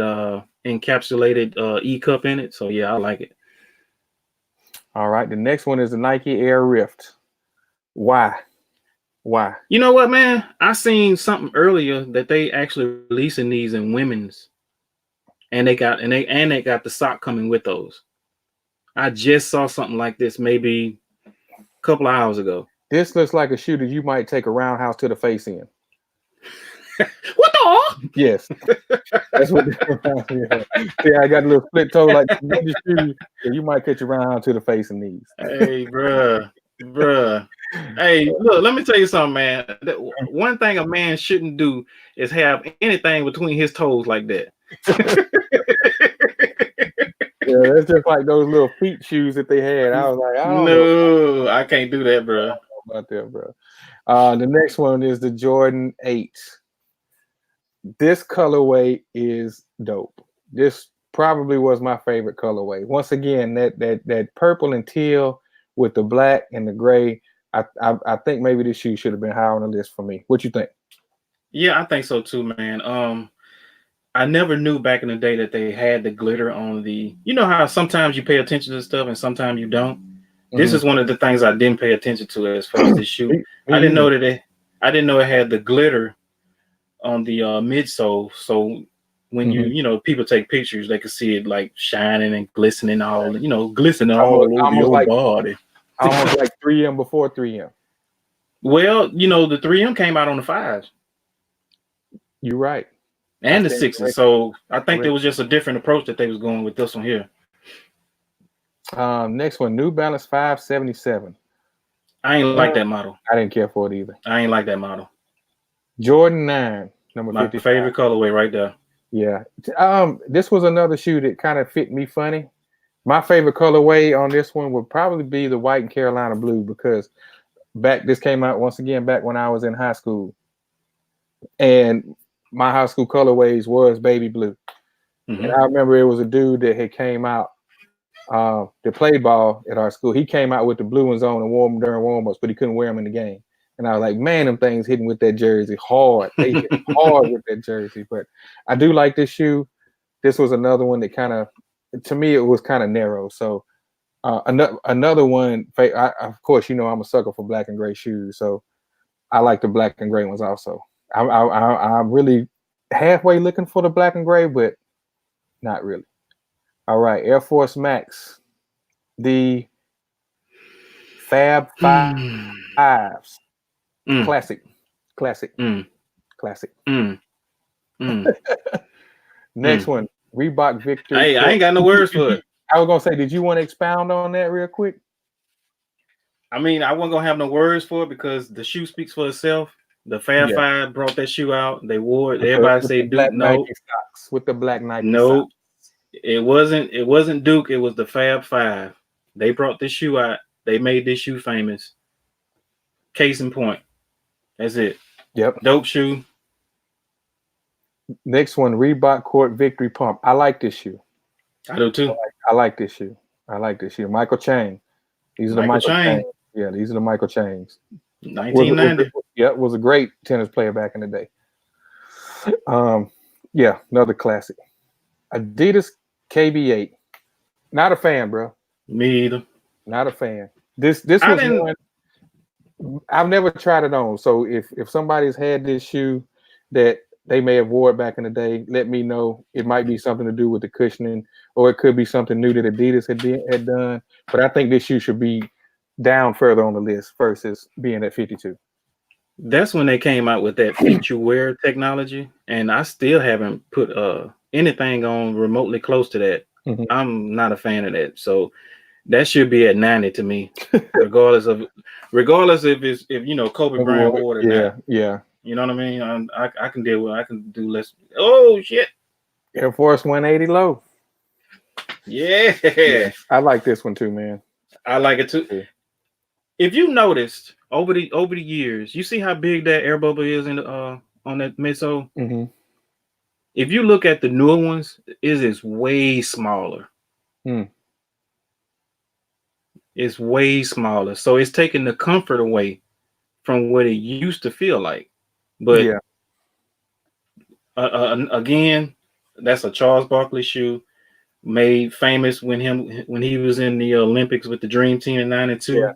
encapsulated E-cup in it. So yeah, I like it. All right, the next one is the Nike Air Rift. Why? You know what, man? I seen something earlier that they actually releasing these in women's, and they got the sock coming with those. I just saw something like this maybe a couple of hours ago. This looks like a shoe that you might take a roundhouse to the face in. What the? Yes, that's what. Yeah, I got a little split toe like ninja shoes, and you might catch a roundhouse to the face in these. Hey, bruh. Hey, look, let me tell you something, man. One thing a man shouldn't do is have anything between his toes like that. Yeah, that's just like those little feet shoes that they had. I was like, I can't do that, bro. About that, bro. The next one is the Jordan 8. This colorway is dope. This probably was my favorite colorway. Once again, that purple and teal with the black and the gray. I think maybe this shoe should have been higher on the list for me. What you think? Yeah, I think so too, man. I never knew back in the day that they had the glitter on the. You know how sometimes you pay attention to stuff and sometimes you don't. Mm-hmm. This is one of the things I didn't pay attention to as far as this shoe. I didn't know it had the glitter on the midsole. So when people take pictures, they can see it like shining and glistening glistening all over your body. Almost like 3M before 3M. Well, the 3M came out on the 5s. You're right. And the 6s. So I think there was just a different approach that they was going with this one here. Next one, New Balance 577. I ain't like that model. I didn't care for it either. I ain't like that model. Jordan 9, number 55. My favorite colorway right there. Yeah. This was another shoe that kind of fit me funny. My favorite colorway on this one would probably be the white and Carolina blue, because this came out once again back when I was in high school. And my high school colorways was baby blue. Mm-hmm. And I remember it was a dude that had came out to play ball at our school. He came out with the blue ones on and wore them during warm-ups, but he couldn't wear them in the game. And I was like, man, them things hitting with that jersey hard. They hit hard with that jersey. But I do like this shoe. This was another one that kind of, to me, it was kind of narrow. So another one, of course, you know, I'm a sucker for black and gray shoes. So I like the black and gray ones also. I'm really halfway looking for the black and gray, but not really. All right, Air Force Max, the Fab Fives, classic. Next one, Reebok Victory. Hey, I ain't got no words for it. I was gonna say, did you want to expound on that real quick? I mean, I wasn't gonna have no words for it because the shoe speaks for itself. The Fab Five brought that shoe out. They wore it. Everybody say Duke. No, with the black Nike. No, it wasn't. It wasn't Duke. It was the Fab Five. They brought this shoe out. They made this shoe famous. Case in point. That's it. Yep. Dope shoe. Next one, Reebok Court Victory Pump. I like this shoe. I do too. I like this shoe. Michael Chang. These are the Michael Chang. Yeah, these are the Michael Changs. 1990. Was a great tennis player back in the day. Yeah, another classic. Adidas KB8. Not a fan, bro. Me either. Not a fan. This was one I've never tried it on. So if somebody's had this shoe that they may have wore it back in the day, let me know. It might be something to do with the cushioning, or it could be something new that Adidas had done. But I think this shoe should be down further on the list versus being at 52. That's when they came out with that feature wear technology, and I still haven't put anything on remotely close to that. Mm-hmm. I'm not a fan of that, so that should be at 90 to me, regardless if you know Kobe Bryant wore it or not. Yeah. You know what I mean? I can deal with. I can do less. Oh shit! Air Force 180 low. Yeah, I like this one too, man. I like it too. Yeah. If you noticed over the years, you see how big that air bubble is in the on that midsole. Mm-hmm. If you look at the newer ones, it is way smaller. It's way smaller, so it's taking the comfort away from what it used to feel like. But yeah, again, that's a Charles Barkley shoe, made famous when he was in the Olympics with the Dream Team in '92. Yeah.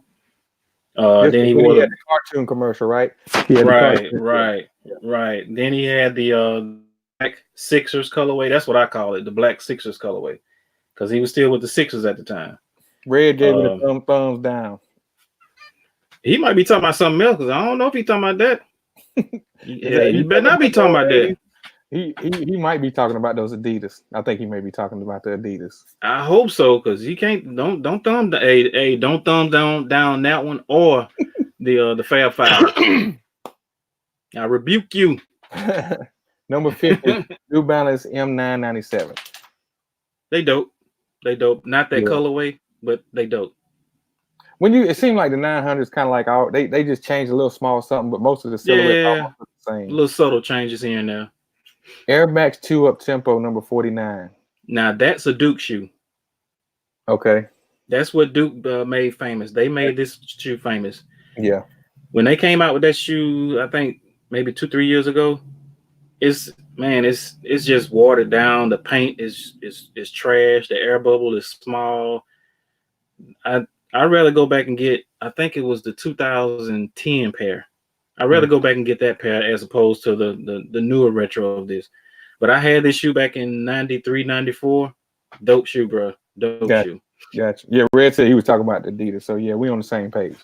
Then he wore the cartoon commercial, right? Right. Then he had the Black Sixers colorway. That's what I call it, the Black Sixers colorway, because he was still with the Sixers at the time. Red gave it a thumbs down. He might be talking about something else, because I don't know if he's talking about that. Yeah, you better not be talking about that. He might be talking about those Adidas. I think he may be talking about the Adidas. I hope so, because he can't. Don't thumb don't thumb down that one or the Fab Five. I rebuke you. Number 50, New Balance M997. They dope. Not that colorway, but they dope. It seemed like the 900s kind of like they just changed a little small something, but most of the silhouettes almost look the same. Little subtle changes here and there. Air Max 2 Up Tempo number 49. Now that's a Duke shoe. Okay. That's what Duke made famous. They made this shoe famous. Yeah. When they came out with that shoe, I think maybe 2-3 years ago, it's just watered down. The paint is trash. The air bubble is small. I'd rather go back and get, I think it was the 2010 pair. I'd rather go back and get that pair as opposed to the newer retro of this. But I had this shoe back in 93, 94. Dope shoe, bro. Dope shoe. Gotcha. Yeah, Red said he was talking about the Adidas. So yeah, we on the same page.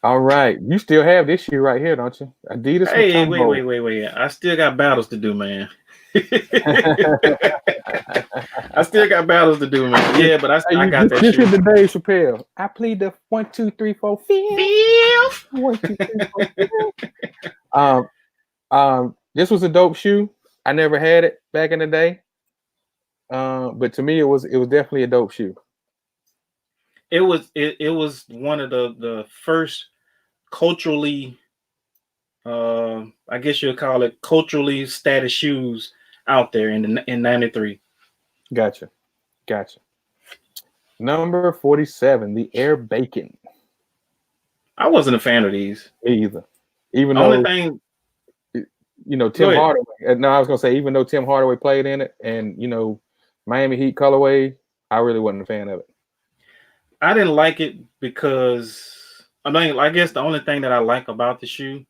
All right. You still have this shoe right here, don't you? Adidas. Hey, wait. I still got battles to do, man. I still got battles to do, man. Yeah, but I got that shoe. This is the Dave Chappelle. I plead the 1, 2, 3, 4, 5. 1, 2, 3, 4, 5. This was a dope shoe. I never had it back in the day. But to me, it was definitely a dope shoe. It was one of the first culturally I guess you'll call it culturally status shoes out there in '93. Gotcha. Number 47, the Air Bacon. I wasn't a fan of these. Me either. Even Only though thing, Tim ahead. Hardaway. No, I was gonna say even though Tim Hardaway played in it, and Miami Heat colorway, I really wasn't a fan of it. I didn't like it because I guess the only thing that I like about the shoe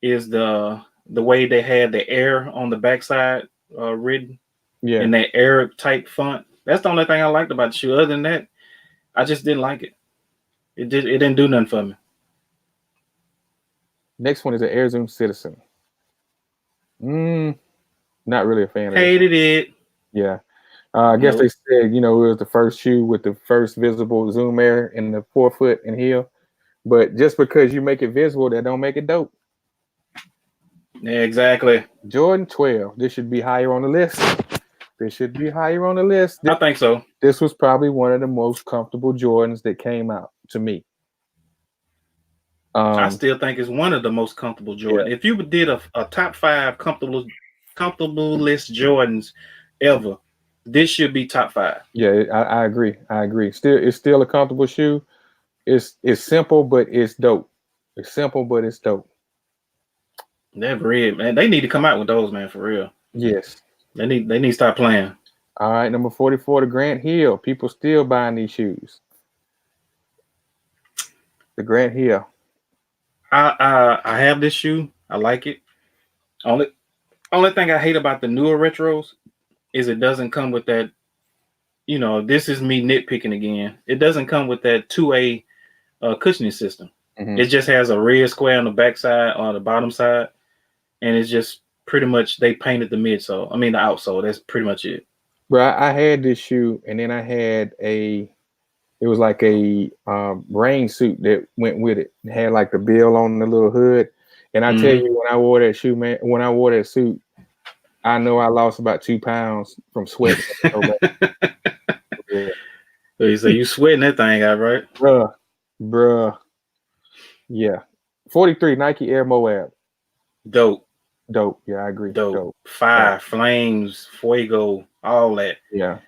is the way they had the air on the backside written in that Arab type font. That's the only thing I liked about the shoe. Other than that, I just didn't like it. It didn't do nothing for me. Next one is the Air Zoom Citizen. Not really a fan Hated it. Yeah. I guess they said, it was the first shoe with the first visible Zoom Air in the 4-foot and heel. But just because you make it visible, that don't make it dope. Yeah, exactly. Jordan 12. This should be higher on the list. I think so. This was probably one of the most comfortable Jordans that came out to me. I still think it's one of the most comfortable Jordans. Yeah. If you did a top 5 comfortable list Jordans ever, this should be top 5. Yeah, I agree. It's still a comfortable shoe. It's simple, but it's dope. Never it, man. They need to come out with those, man, for real. Yes. They need to stop playing. All right, number 44, the Grant Hill. People still buying these shoes. The Grant Hill. I have this shoe. I like it. Only thing I hate about the newer retros is it doesn't come with that. This is me nitpicking again. It doesn't come with that 2A cushioning system. Mm-hmm. It just has a red square on the back side, on the bottom side, and it's just pretty much they painted the midsole. I mean the outsole. That's pretty much it. Bro, I had this shoe, and then I had it was like a rain suit that went with it. It had like the bill on the little hood. And I tell you, when I wore that shoe, man, when I wore that suit, I know I lost about 2 pounds from sweating. Yeah. So you sweating that thing out, right? Bruh. Yeah. 43, Nike Air Moab. Dope. Yeah, I agree. Dope. Fire, Flames, Fuego, all that. Yeah.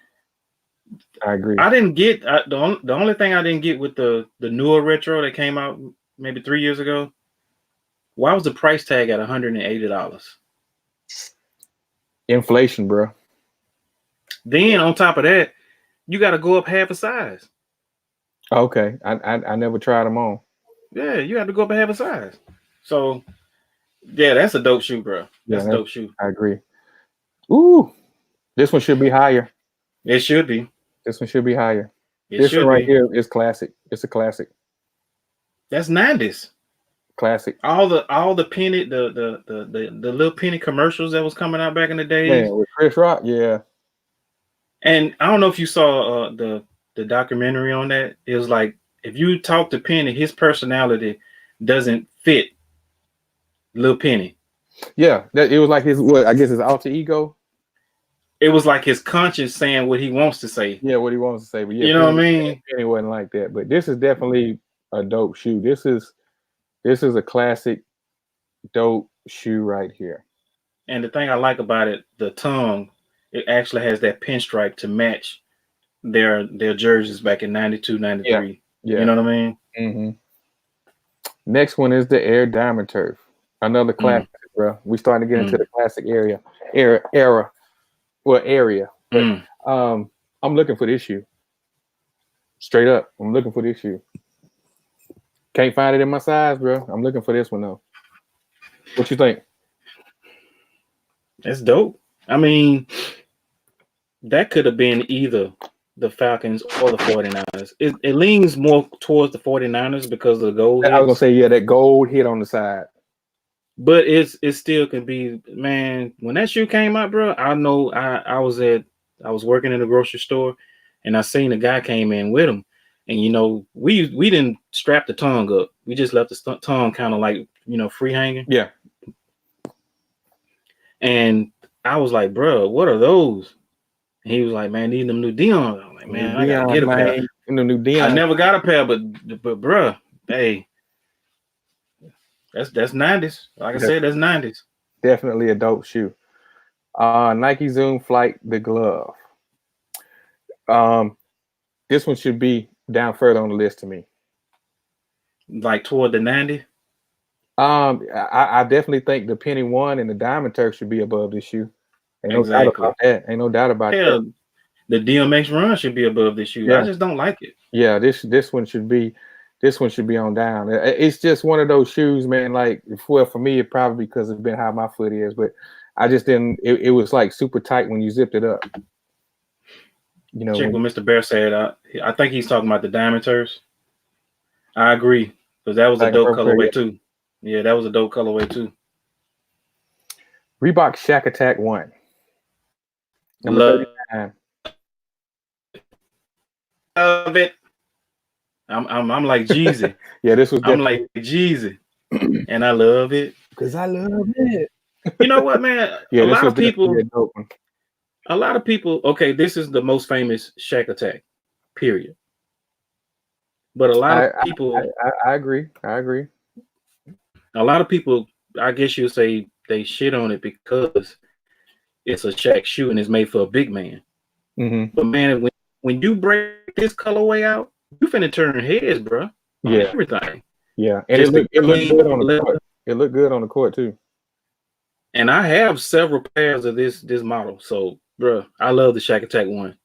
I agree. I didn't get the only thing I didn't get with the newer retro that came out maybe 3 years ago. Why was the price tag at $180? Inflation, bro. Then on top of that, you got to go up half a size. Okay, I never tried them on. Yeah, you have to go up a half a size. So, yeah, that's a dope shoe, bro. That's a dope shoe. I agree. Ooh, this one should be higher. It should be. This one should be higher. This one right here is classic. It's a classic. That's 90's. Classic. All the penny, the little penny commercials that was coming out back in the days. Man, with Chris Rock, yeah. And I don't know if you saw the documentary on that. It was like if you talk to Penny, his personality doesn't fit Lil Penny. Yeah, it was like his alter ego. It was like his conscience saying what he wants to say. Yeah, what he wants to say. But yeah, you know what I mean? Penny wasn't like that. But this is definitely a dope shoe. This is a classic dope shoe right here. And the thing I like about it, the tongue, it actually has that pinstripe to match their jerseys back in 92, 93. Yeah. You know what I mean? Mm-hmm. Next one is the Air Diamond Turf. Another classic, bro. We starting to get into the classic era. But I'm looking for this shoe. Straight up, I'm looking for this shoe. Can't find it in my size, bro. I'm looking for this one though. What you think? That's dope. I mean, that could have been either the Falcons or the 49ers. It leans more towards the 49ers because of the gold. I was gonna say, yeah, that gold hit on the side. But it still can be, man. When that shoe came out, bro, I know I was working in a grocery store, and I seen a guy came in with him, and we didn't strap the tongue up. We just left the tongue kind of like free hanging. Yeah. And I was like, bro, what are those? And he was like, man, these them new Dion. I'm like, man, I gotta get a pair. The new Dion. I never got a pair, but bro, hey. That's 90s. Like I Yeah. said, that's 90s. Definitely a dope shoe. Nike Zoom Flight, the glove. This one should be down further on the list to me. Like toward the 90. I definitely think the Penny One and the Diamond Turk should be above this shoe. Ain't no doubt Exactly. about that. Ain't no doubt about that. Hell, the DMX Run should be above this shoe. Yeah. I just don't like it. Yeah, this one should be on down. It's just one of those shoes, man. Like, well, for me, it probably because it's been how my foot is, but I just didn't. It was like super tight when you zipped it up. You know, Check what Mr. Bear said. I think he's talking about the Diamond Turfs. I agree, because that was a dope colorway too. Yeah, that was a dope colorway too. Reebok Shack Attack 1. Number 39. Love it. I'm like Jeezy. Yeah, this was. I'm like Jeezy, and I love it because I love it. You know what, man? Yeah, a lot of people. A dope one. A lot of people. Okay, this is the most famous Shack Attack. Period. But a lot of people. I agree. I agree. A lot of people, I guess you would say, they shit on it because it's a Shaq shoe and it's made for a big man. Mm-hmm. But man, when you break this colorway out, you finna turn heads, bro. Yeah, everything. Yeah, and it looked good on the court. It looked good on the court too. And I have several pairs of this model, so bro, I love the Shack Attack 1.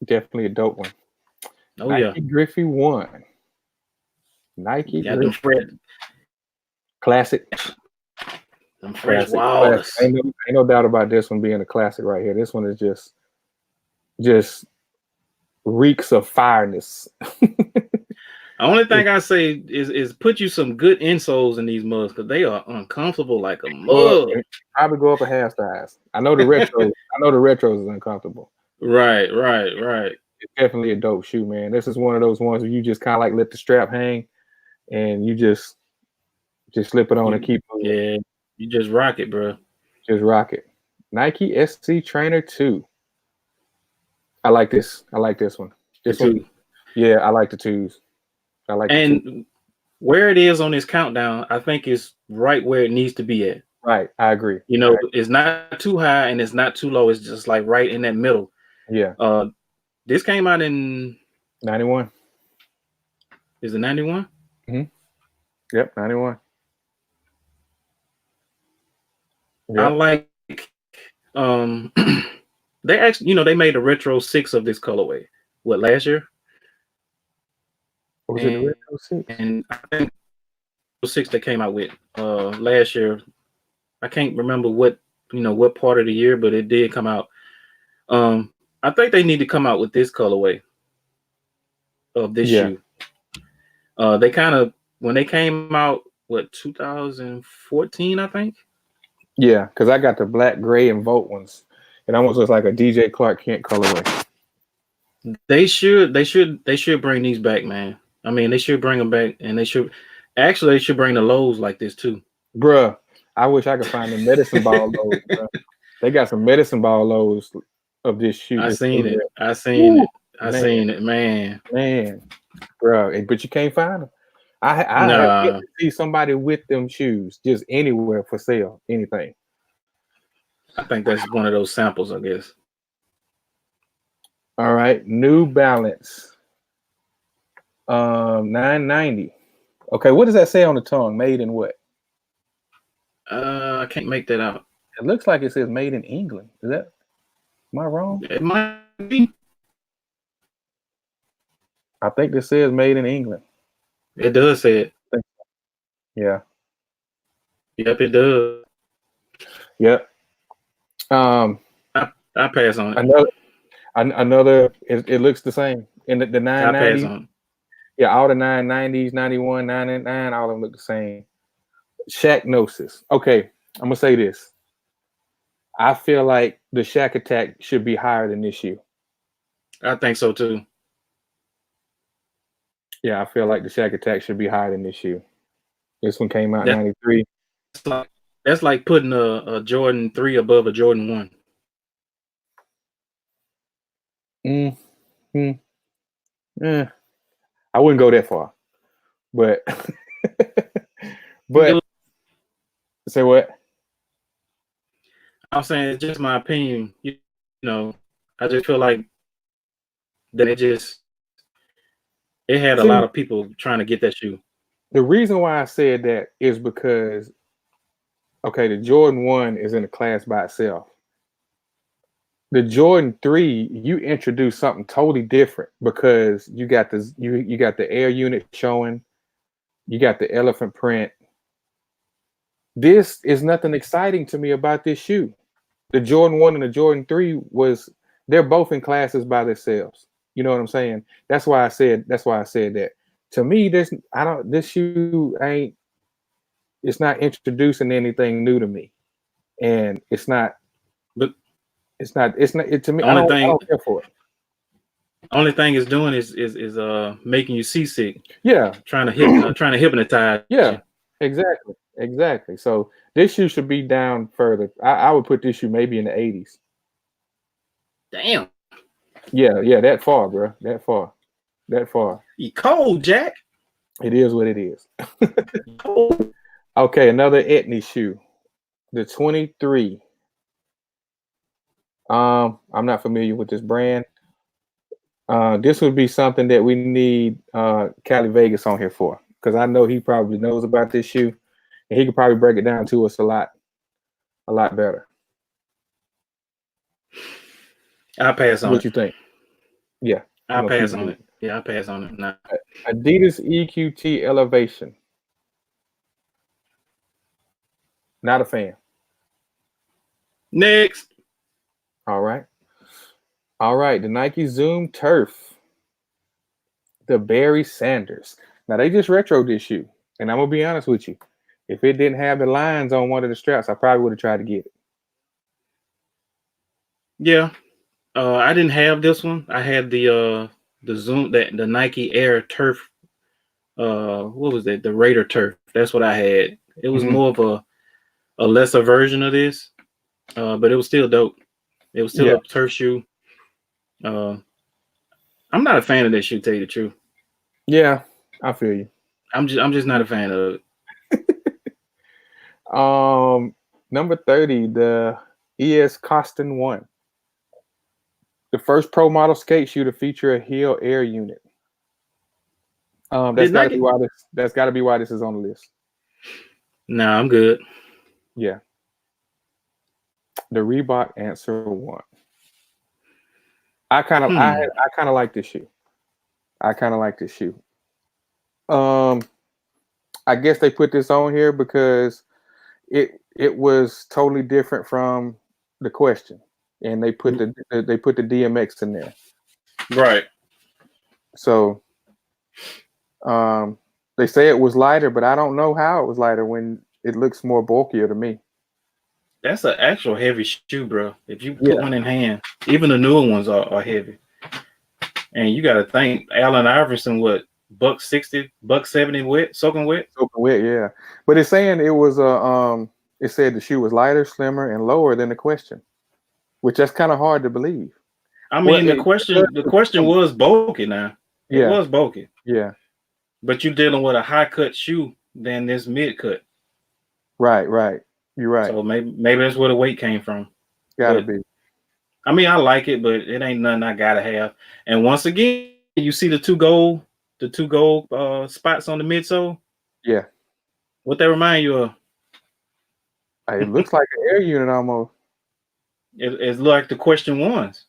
Definitely a dope one. Oh Nike yeah, Griffey 1. Nike got Griffey. Classic. Them fresh walls. Ain't no doubt about this one being a classic right here. This one is just reeks of fireness. The only thing I say is put you some good insoles in these mugs because they are uncomfortable like a mug. Probably go up a half size. I know the retros is uncomfortable. Right. It's definitely a dope shoe, man. This is one of those ones where you just kind of like let the strap hang and you just slip it on and keep moving. Yeah, you just rock it, bro. Just rock it. Nike SC Trainer 2. I like this. I like this one. This one. Yeah, I like the twos. I like and where it is on this countdown, I think it's right where it needs to be at. Right, I agree. You know, it's not too high and it's not too low. It's just like right in that middle. Yeah. This came out in 91. Is it 91? Mm-hmm. Yep, 91. Yep. I like they actually, they made a retro 6 of this colorway. What, last year? Was it the retro 6? And I think 6 that came out with last year. I can't remember what part of the year, but it did come out. I think they need to come out with this colorway of this shoe. They kind of, when they came out, 2014, I think. Yeah, because I got the black, gray, and Volt ones. It almost looks like a DJ Clark Kent colorway. They should bring these back, man. I mean, they should bring them back, and they should bring the lows like this too. Bruh, I wish I could find the medicine ball lows. Bruh. They got some medicine ball lows of this shoe. I seen it, man. Man, bro, but you can't find them. I have yet to see somebody with them shoes just anywhere for sale, anything. I think that's one of those samples, I guess. All right, New Balance, 990. Okay, what does that say on the tongue? Made in what? I can't make that out. It looks like it says made in England. Am I wrong? It might be. I think this says made in England. It does say it. Yeah. Yep, it does. Yep. I pass on it. Another. It looks the same in the 990. I pass on. Yeah, all the 990s, 91, 99, all of them look the same. Shacknosis. Okay, I'm gonna say this. I feel like the Shack Attack should be higher than this shoe. I think so too. Yeah, I feel like the Shack Attack should be higher than this shoe. This one came out in 93. That's like putting a Jordan 3 above a Jordan 1. I wouldn't go that far, but But say what? I'm saying it's just my opinion. You know, I just feel like that it had a lot of people trying to get that shoe. The reason why I said that is because, okay, the Jordan 1 is in a class by itself. The Jordan 3, you introduce something totally different because you got this, you got the air unit showing, you got the elephant print. This is nothing exciting to me about this shoe. The Jordan 1 and the Jordan 3 they're both in classes by themselves. You know what I'm saying? That's why I said that. To me, this shoe it's not introducing anything new to me. And it's not But to me, I don't care for it. Only thing it's doing is making you seasick. Yeah. Trying to hypnotize. Yeah, you. exactly. So this shoe should be down further. I would put this shoe maybe in the 80s. Damn. Yeah, that far, bro. That far. You cold, Jack. It is what it is. Okay, another Etnies shoe. The 23. I'm not familiar with this brand. This would be something that we need Cali Vegas on here for, because I know he probably knows about this shoe, and he could probably break it down to us a lot better. I'll pass on What it. you think? Yeah, I'll pass on it. Yeah, I'll pass on it. Nah. Adidas EQT Elevation. Not a fan. Next. All right. The Nike Zoom Turf. The Barry Sanders. Now they just retroed this shoe, and I'm gonna be honest with you. If it didn't have the lines on one of the straps, I probably would have tried to get it. Yeah. I didn't have this one. I had the Zoom, the Nike Air Turf. What was it? The Raider Turf. That's what I had. It was more of a lesser version of this, but it was still dope. It was still a turf shoe. I'm not a fan of that shoe, to tell you the truth. Yeah, I feel you. I'm just not a fan of it. Number 30, the ES Costin 1. The first pro model skate shoe to feature a heel air unit. That's got to be why this is on the list. Nah, I'm good. Yeah. The Reebok Answer 1. I kind of like this shoe. I guess they put this on here because it was totally different from the question, and they put the DMX in there. Right. So they say it was lighter, but I don't know how it was lighter when it looks more bulkier to me. That's an actual heavy shoe, bro. If you put one in hand, even the newer ones are heavy. And you got to think Allen Iverson, what, $160, $170 wet, soaking wet? Soaking wet, yeah. But it's saying it was it said the shoe was lighter, slimmer, and lower than the question, which that's kind of hard to believe. I mean, the question was bulky now. It was bulky. Yeah. But you're dealing with a high cut shoe than this mid cut. Right. You're right. So maybe that's where the weight came from. Gotta be. I mean, I like it, but it ain't nothing I gotta have. And once again, you see the two gold spots on the midsole. Yeah. What they remind you of? It looks like an air unit almost. It's like the question ones.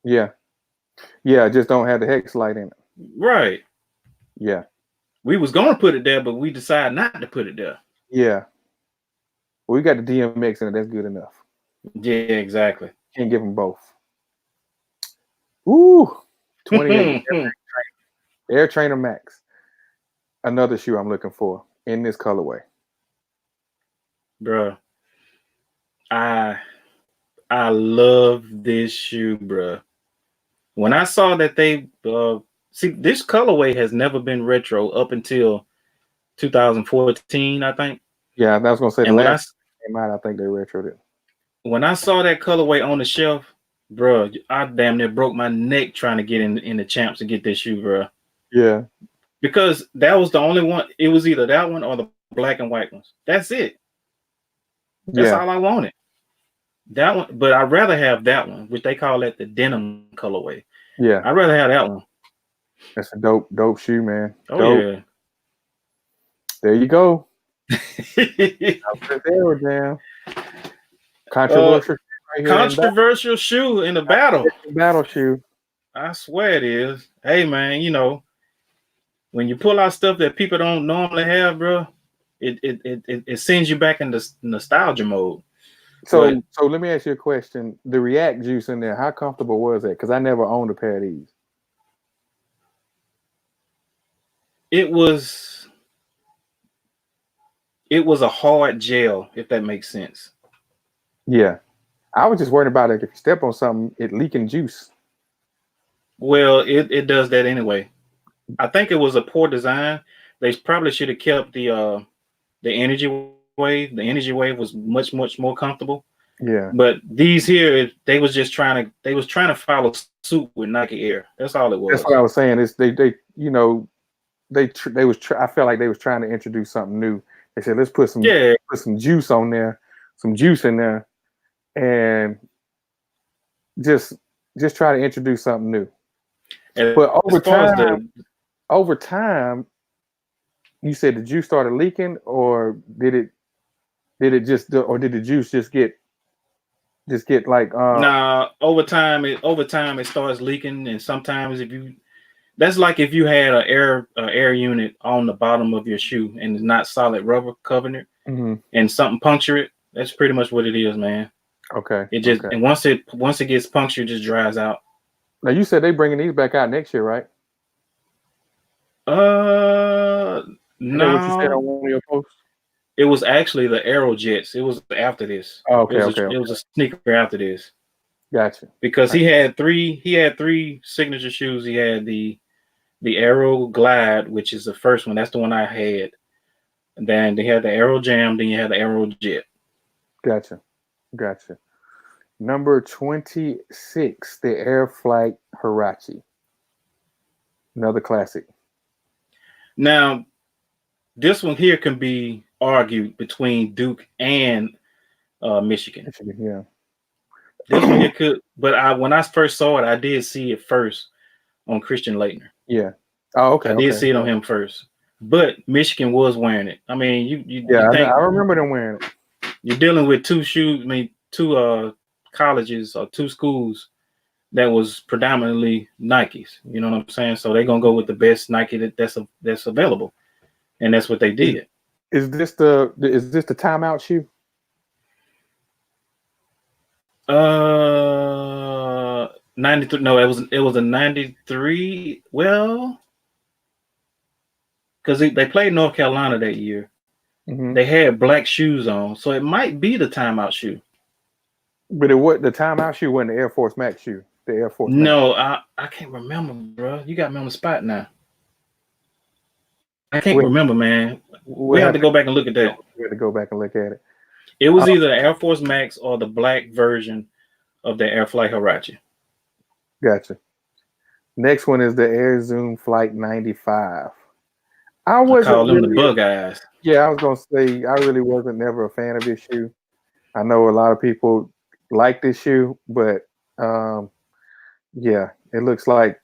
Yeah. Just don't have the hex light in it. Right. Yeah. We was gonna put it there, but we decided not to put it there. Yeah. Well, we got the DMX in it. That's good enough. Yeah, exactly. Can't give them both. Ooh, 28 Air Trainer Max. Another shoe I'm looking for in this colorway. Bruh. I love this shoe, bruh. When I saw that they see, this colorway has never been retro up until 2014, I think. Yeah, I was gonna say and the last came out, I think they retroed it. When I saw that colorway on the shelf, bro, I damn near broke my neck trying to get in the champs to get this shoe, bro. Yeah. Because that was the only one. It was either that one or the black and white ones. That's it. That's Yeah, all I wanted. That one, but I'd rather have that one, which they call it the denim colorway. yeah. I'd rather have that one. That's a dope shoe, man. Oh Dope. There you go. yeah. There, damn. Controversial right here. Controversial shoe in the battle. Battle shoe. I swear it is. Hey man, you know, when you pull out stuff that people don't normally have, bro, it sends you back into nostalgia mode. So let me ask you a question. The React juice in there, how comfortable was that? Because I never owned a pair of these. It was a hard gel, if that makes sense. Yeah. I was just worried about it. If you step on something, it leaking juice. Well, it does that anyway. I think it was a poor design. They probably should have kept the energy wave. The energy wave was much more comfortable. Yeah. But these here, they was trying to follow suit with Nike Air. That's all it was. That's what I was saying. Is they you know I felt like they was trying to introduce something new. They said let's put some juice on there, some juice in there, and just try to introduce something new. And but over time, you said the juice started leaking, or did the juice just get like nah, over time it starts leaking, and sometimes that's like if you had an air unit on the bottom of your shoe and it's not solid rubber covering it, and something puncture it. That's pretty much what it is, man. Okay. It just and once it gets punctured, it just dries out. Now you said they bringing these back out next year, right? No. What you said on one of your posts? It was actually the Aero Jets. It was after this. Oh, okay, It was a sneaker after this. Gotcha. Because he had three signature shoes. He had the Aero Glide, which is the first one. That's the one I had. And then they had the Aero Jam. Then you had the Aero Jet. Gotcha. Number 26, the Air Flight Huarache. Another classic. Now, this one here can be argued between Duke and Michigan. Yeah. This one here could, but when I first saw it, I did see it first on Christian Laettner. Yeah. Oh, okay. I did see it on him first, but Michigan was wearing it. I mean, I remember them wearing it. You're dealing with two colleges or two schools that was predominantly Nikes. You know what I'm saying? So they're gonna go with the best Nike that's available, and that's what they did. Is this the timeout shoe? 93. No, it was a 93. Well, because they played North Carolina that year. They had black shoes on, so it might be the timeout shoe. But the timeout shoe wasn't the Air Force Max shoe. The Air Force. No, I can't remember, bro. You got me on the spot now. I can't remember, man. We have to go back and look at that. We have to go back and look at it. It was either the Air Force Max or the black version of the Air Flight Huarache. Gotcha. Next one is the Air Zoom Flight 95. I call them the bug eyes. Yeah, I was gonna say I really wasn't never a fan of this shoe. I know a lot of people like this shoe, but yeah, it looks like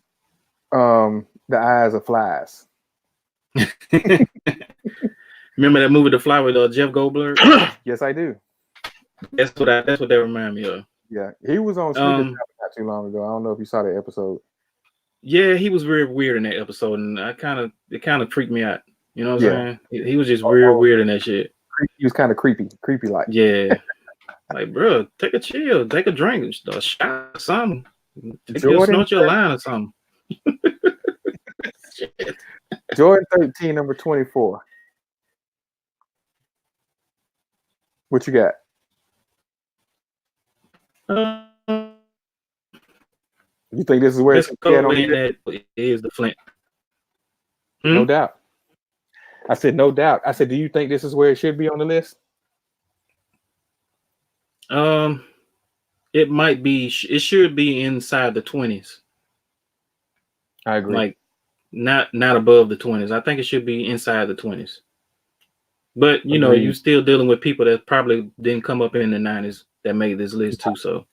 the eyes of flies. Remember that movie, The Fly, with Jeff Goldblum? Yes, I do. That's what they remind me of. Yeah, he was on Sneaker Shop not too long ago. I don't know if you saw that episode. Yeah, he was very weird in that episode, and it kind of freaked me out. You know what I'm saying? He was just weird in that shit. He was kind of creepy like. Yeah, like, bro, take a chill, take a drink, a shot, or something. Snort your line or something. Shit. Jordan 13, number 24. What you got? You think this is where it's that is the Flint? No doubt. I said no doubt. I said, do you think this is where it should be on the list? It might be. It should be inside the 20s. I agree. Like not above the 20s. I think it should be inside the 20s. But you know, Agreed. you still dealing with people that probably didn't come up in the 90s that made this list too. So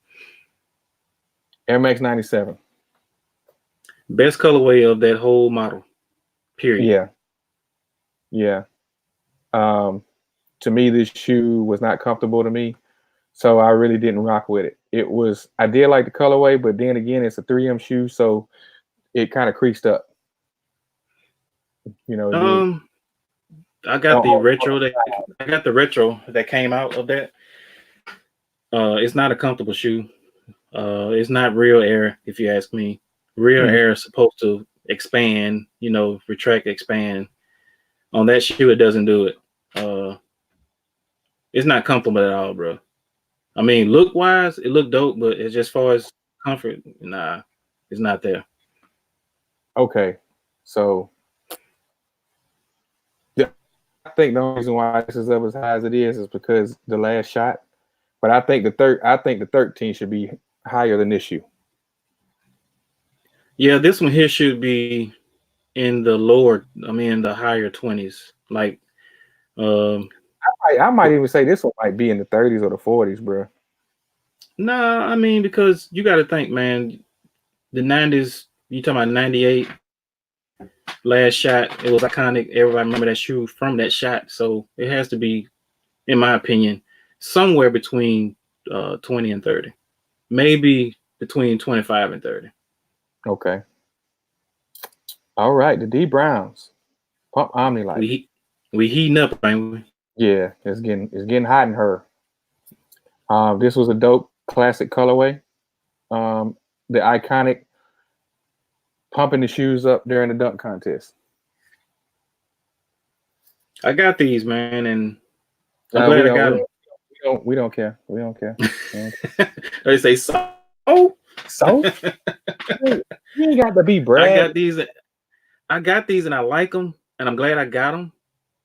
Air Max 97. best colorway of that whole model. Period. Yeah. To me, this shoe was not comfortable to me, so I really didn't rock with it. I did like the colorway, but then again, it's a 3M shoe, so it kind of creased up. You know, it did. I got the retro that came out of that. It's not a comfortable shoe. It's not real air, if you ask me. Real air is supposed to expand, you know, retract, expand. On that shoe, it doesn't do it. It's not comfortable at all, bro. I mean, look wise, it looked dope, but it's just far as comfort, nah, it's not there. Okay, so yeah, I think the only reason why this is up as high as it is because the last shot. But I think the 13 should be higher than this shoe. Yeah, this one here should be in the higher 20s. Like, I might even say this one might be in the 30s or the 40s, bro. nah, I mean, because you got to think, man, the 90s, you talking about 98, last shot, it was iconic. Everybody remember that shoe from that shot. So it has to be, in my opinion, somewhere between 20 and 30. Maybe between 25 and 30. Okay. All right, the D Browns. Pump Omnilight. We heating up, ain't we? Yeah, it's getting hot in her. This was a dope classic colorway. The iconic pumping the shoes up during the dunk contest. I got these, man, and I'm glad I got them. We don't care. We don't care. They say so. So you ain't got to be brag. I got these, and I like them, and I'm glad I got them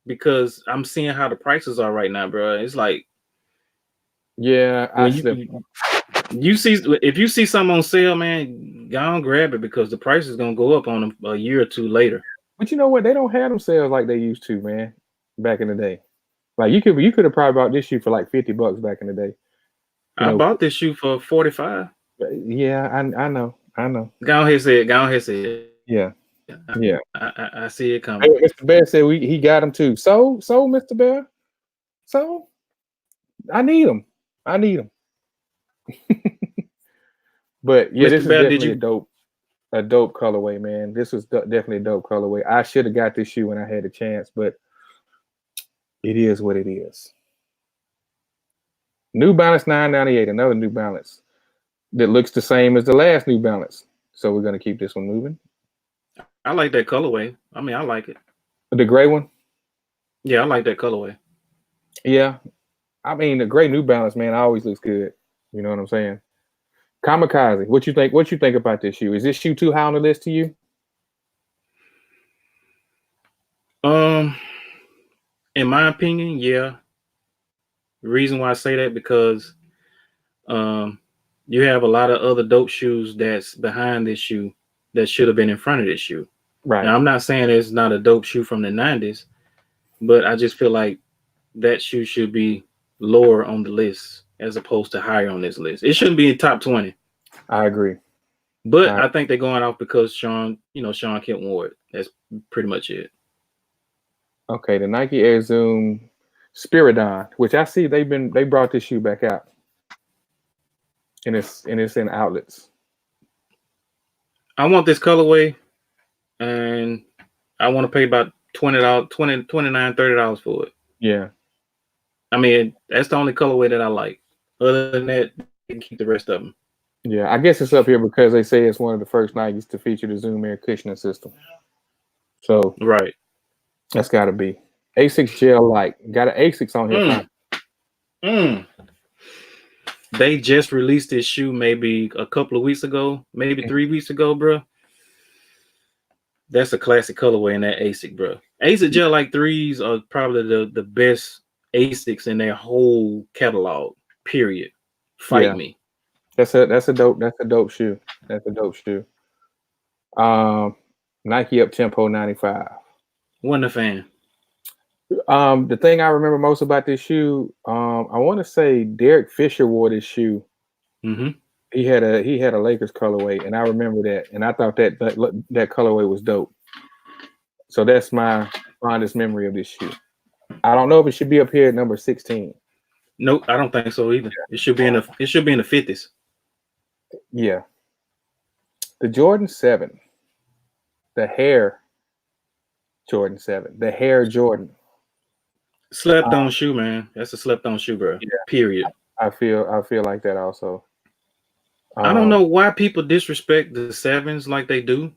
because I'm seeing how the prices are right now, bro. It's like, yeah, you see, if you see something on sale, man, go on grab it because the price is gonna go up on them a year or two later. But you know what? They don't have them sales like they used to, man. Back in the day, like you could have probably bought this shoe for like $50 back in the day. I bought this shoe for $45. Yeah, I know. Go ahead, say it. Yeah. I see it coming. Hey, Mr. Bear said he got them too. So Mr. Bear, so I need them. But yeah, Mr. this is Bear, definitely a dope colorway, man. This was definitely a dope colorway. I should have got this shoe when I had a chance, but it is what it is. New Balance 998, another New Balance that looks the same as the last New Balance. So we're gonna keep this one moving. I like that colorway. I mean, I like it. The gray one? Yeah, I like that colorway. Yeah. I mean, the gray New Balance, man, always looks good. You know what I'm saying? Kamikaze, what you think? What you think about this shoe? Is this shoe too high on the list to you? In my opinion, yeah. The reason why I say that because you have a lot of other dope shoes that's behind this shoe that should have been in front of this shoe. Right. Now, I'm not saying it's not a dope shoe from the 90s, but I just feel like that shoe should be lower on the list as opposed to higher on this list. It shouldn't be in top 20. I agree. But I think they're going off because Sean Kemp wore it. That's pretty much it. Okay, the Nike Air Zoom Spiridon, which I see they brought this shoe back out. And it's in outlets. I want this colorway and I want to pay about $20, $29, $30 for it. Yeah. I mean, that's the only colorway that I like. Other than that, you can keep the rest of them. Yeah, I guess it's up here because they say it's one of the first Nikes to feature the Zoom Air cushioning system. So right, that's got to be Asics Gel Light. Got an Asics on here. They just released this shoe maybe a couple of weeks ago, maybe 3 weeks ago, bro. That's a classic colorway in that Asics, bro. Asics Gel Light 3s are probably the best Asics in their whole catalog. Period. Fight me. That's a dope shoe. That's a dope shoe. Nike Up Tempo 95. Wasn't a fan. The thing I remember most about this shoe, I want to say Derek Fisher wore this shoe. Mm-hmm. He had a Lakers colorway, and I remember that, and I thought that colorway was dope. So that's my fondest memory of this shoe. I don't know if it should be up here at number 16. Nope, I don't think so either. It should be in the 50s. Yeah. The Jordan 7. The hair Jordan 7. The hair Jordan. Slept on shoe, man. That's a slept on shoe, bro. Yeah. Period. I feel like that also. I don't know why people disrespect the 7s like they do.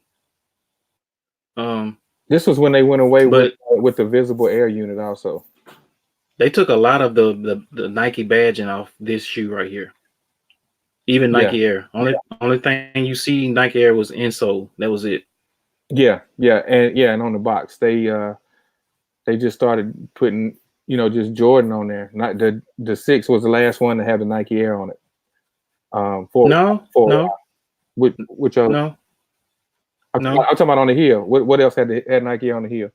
This was when they went away with the visible air unit also. They took a lot of the Nike badging off this shoe right here. Even Nike Air. Only thing you see Nike Air was insole. That was it. Yeah, and on the box they just started putting just Jordan on there. Not the 6 was the last one to have the Nike Air on it. No. Which other? No. I'm talking about on the heel. What else had Nike on the heel?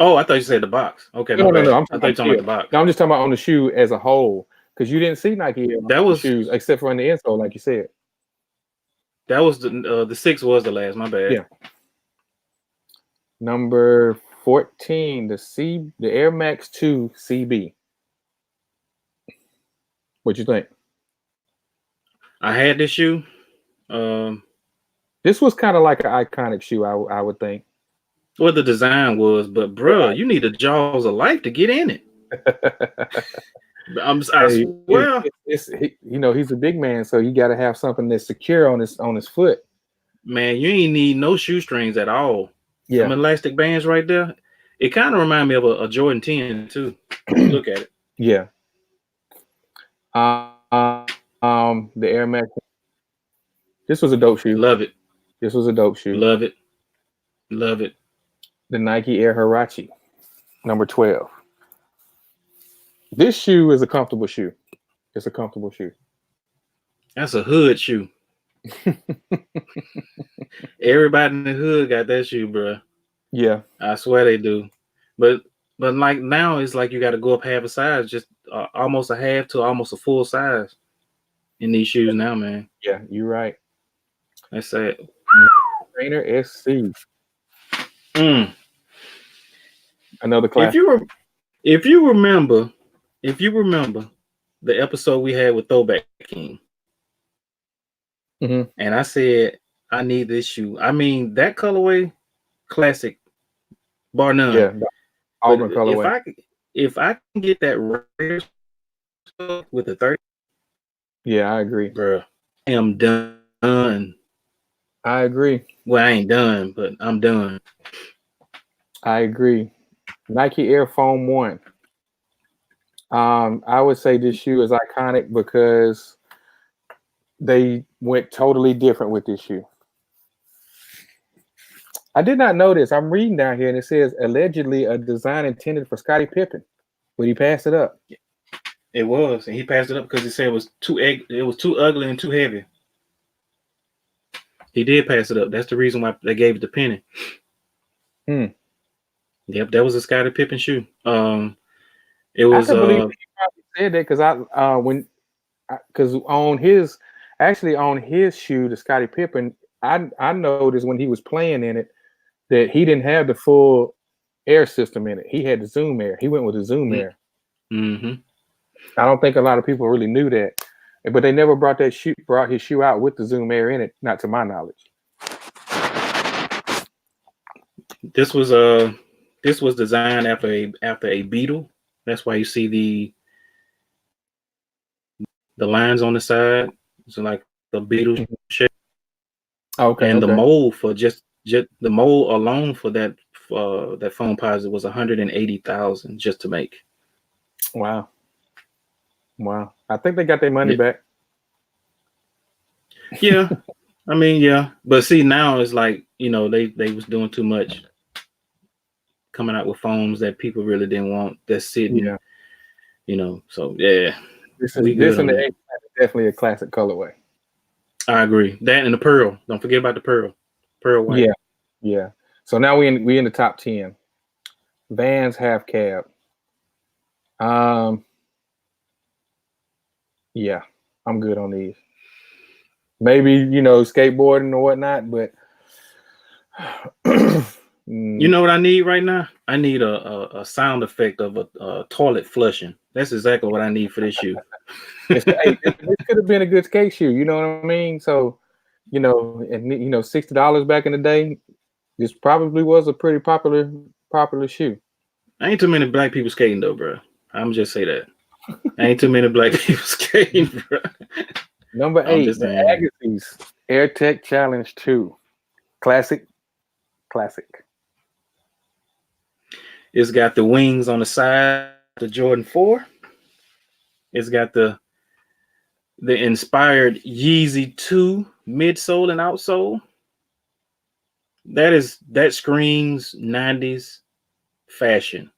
Oh, I thought you said the box. Okay, no. I thought you talking about the box. No, I'm just talking about on the shoe as a whole, because you didn't see Nike Air on the shoes except for on the insole, like you said. That was the 6 was the last. My bad. Yeah. Number 14, the Air Max 2 CB. What you think? I had this shoe. This was kind of like an iconic shoe, I would think. What the design was, but bro, you need the jaws of life to get in it. I swear. He's a big man, so you got to have something that's secure on his foot. Man, you ain't need no shoestrings at all. Yeah, some elastic bands right there. It kind of reminds me of a Jordan 10 too. Look at it. Yeah. The Air Max. This was a dope shoe. Love it. This was a dope shoe. Love it. Love it. The Nike Air Huarache, number 12. This shoe is a comfortable shoe. It's a comfortable shoe. That's a hood shoe. Everybody in the hood got that shoe, bro. Yeah, I swear they do. But like now, it's like you got to go up half a size, just almost a half to almost a full size in these shoes now, man. Yeah, you're right. That's sad. Trainer SC. Another class. If you remember the episode we had with Throwback King, and I said I need this shoe. I mean, that colorway, classic, bar none. Yeah, Auburn colorway. If I can get that rare with the 30, yeah, I agree, bro. I am done. I agree. Well, I ain't done, but I'm done. I agree. Nike Air Foam 1. I would say this shoe is iconic because they went totally different with this shoe. I did not know this. I'm reading down here and it says allegedly a design intended for Scottie Pippen, but he passed it up. It was, and he passed it up because he said it was too ugly and too heavy. He did pass it up. That's the reason why they gave it to Penny. Yep, that was a Scottie Pippen shoe. It was. I can believe he probably said that because on his shoe, the Scottie Pippen, I noticed when he was playing in it that he didn't have the full air system in it. He had the Zoom Air. He went with the Zoom Air. Mm-hmm. I don't think a lot of people really knew that, but they never brought his shoe out with the Zoom Air in it, not to my knowledge. This was designed after a Beetle. That's why you see the lines on the side. It's like the Beetle shape. Okay. And the mold for just the mold alone for that foam posit was $180,000 just to make. Wow. I think they got their money back. Yeah. I mean, yeah. But see, now it's like, they was doing too much, coming out with foams that people really didn't want. That's sitting, so yeah. This and the is definitely a classic colorway. I agree. That and the pearl. Don't forget about the pearl. Pearl white. Yeah. So now we in the top 10. Vans half cab. Yeah, I'm good on these. Maybe, skateboarding or whatnot, but You know what I need right now? I need a sound effect of a toilet flushing. That's exactly what I need for this shoe. this could have been a good skate shoe. You know what I mean? So, and $60 back in the day, this probably was a pretty popular shoe. Ain't too many black people skating though, bro. I'm just say that. Ain't too many black people skating, bro. Number 8, the Agassiz Air Tech Challenge 2. Classic. It's got the wings on the side, the Jordan 4. It's got the inspired Yeezy 2 midsole and outsole. That screams 90s fashion.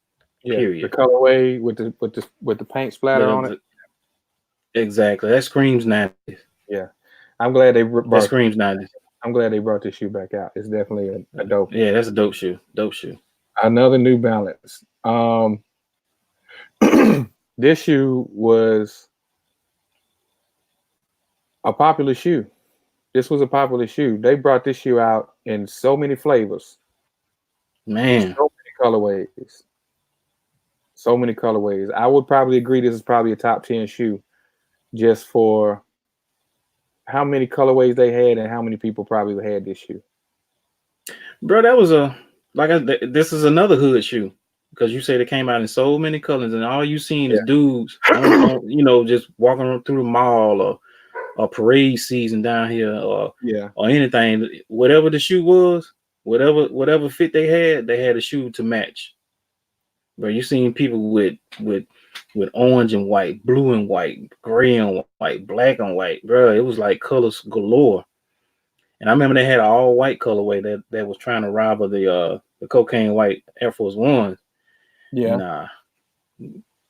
Yeah, period. The colorway with the paint splatter on it. Exactly. That screams 90s. Yeah. I'm glad they brought that screams 90s. I'm glad they brought this shoe back out. It's definitely a dope. Yeah, that's a dope shoe. Dope shoe. Another New Balance. This shoe was a popular shoe. This was a popular shoe. They brought this shoe out in so many flavors. Man. So many colorways. I would probably agree this is probably a top 10 shoe just for how many colorways they had and how many people probably had this shoe. Bro, that was this is another hood shoe because you said it came out in so many colors and all you seen is dudes, just walking through the mall or parade season down here or anything. Whatever the shoe was, whatever fit they had a shoe to match. Bro, you seen people with orange and white, blue and white, gray and white, black and white, bro. It was like colors galore. And I remember they had an all white colorway that was trying to rival the cocaine white Air Force Ones. Yeah.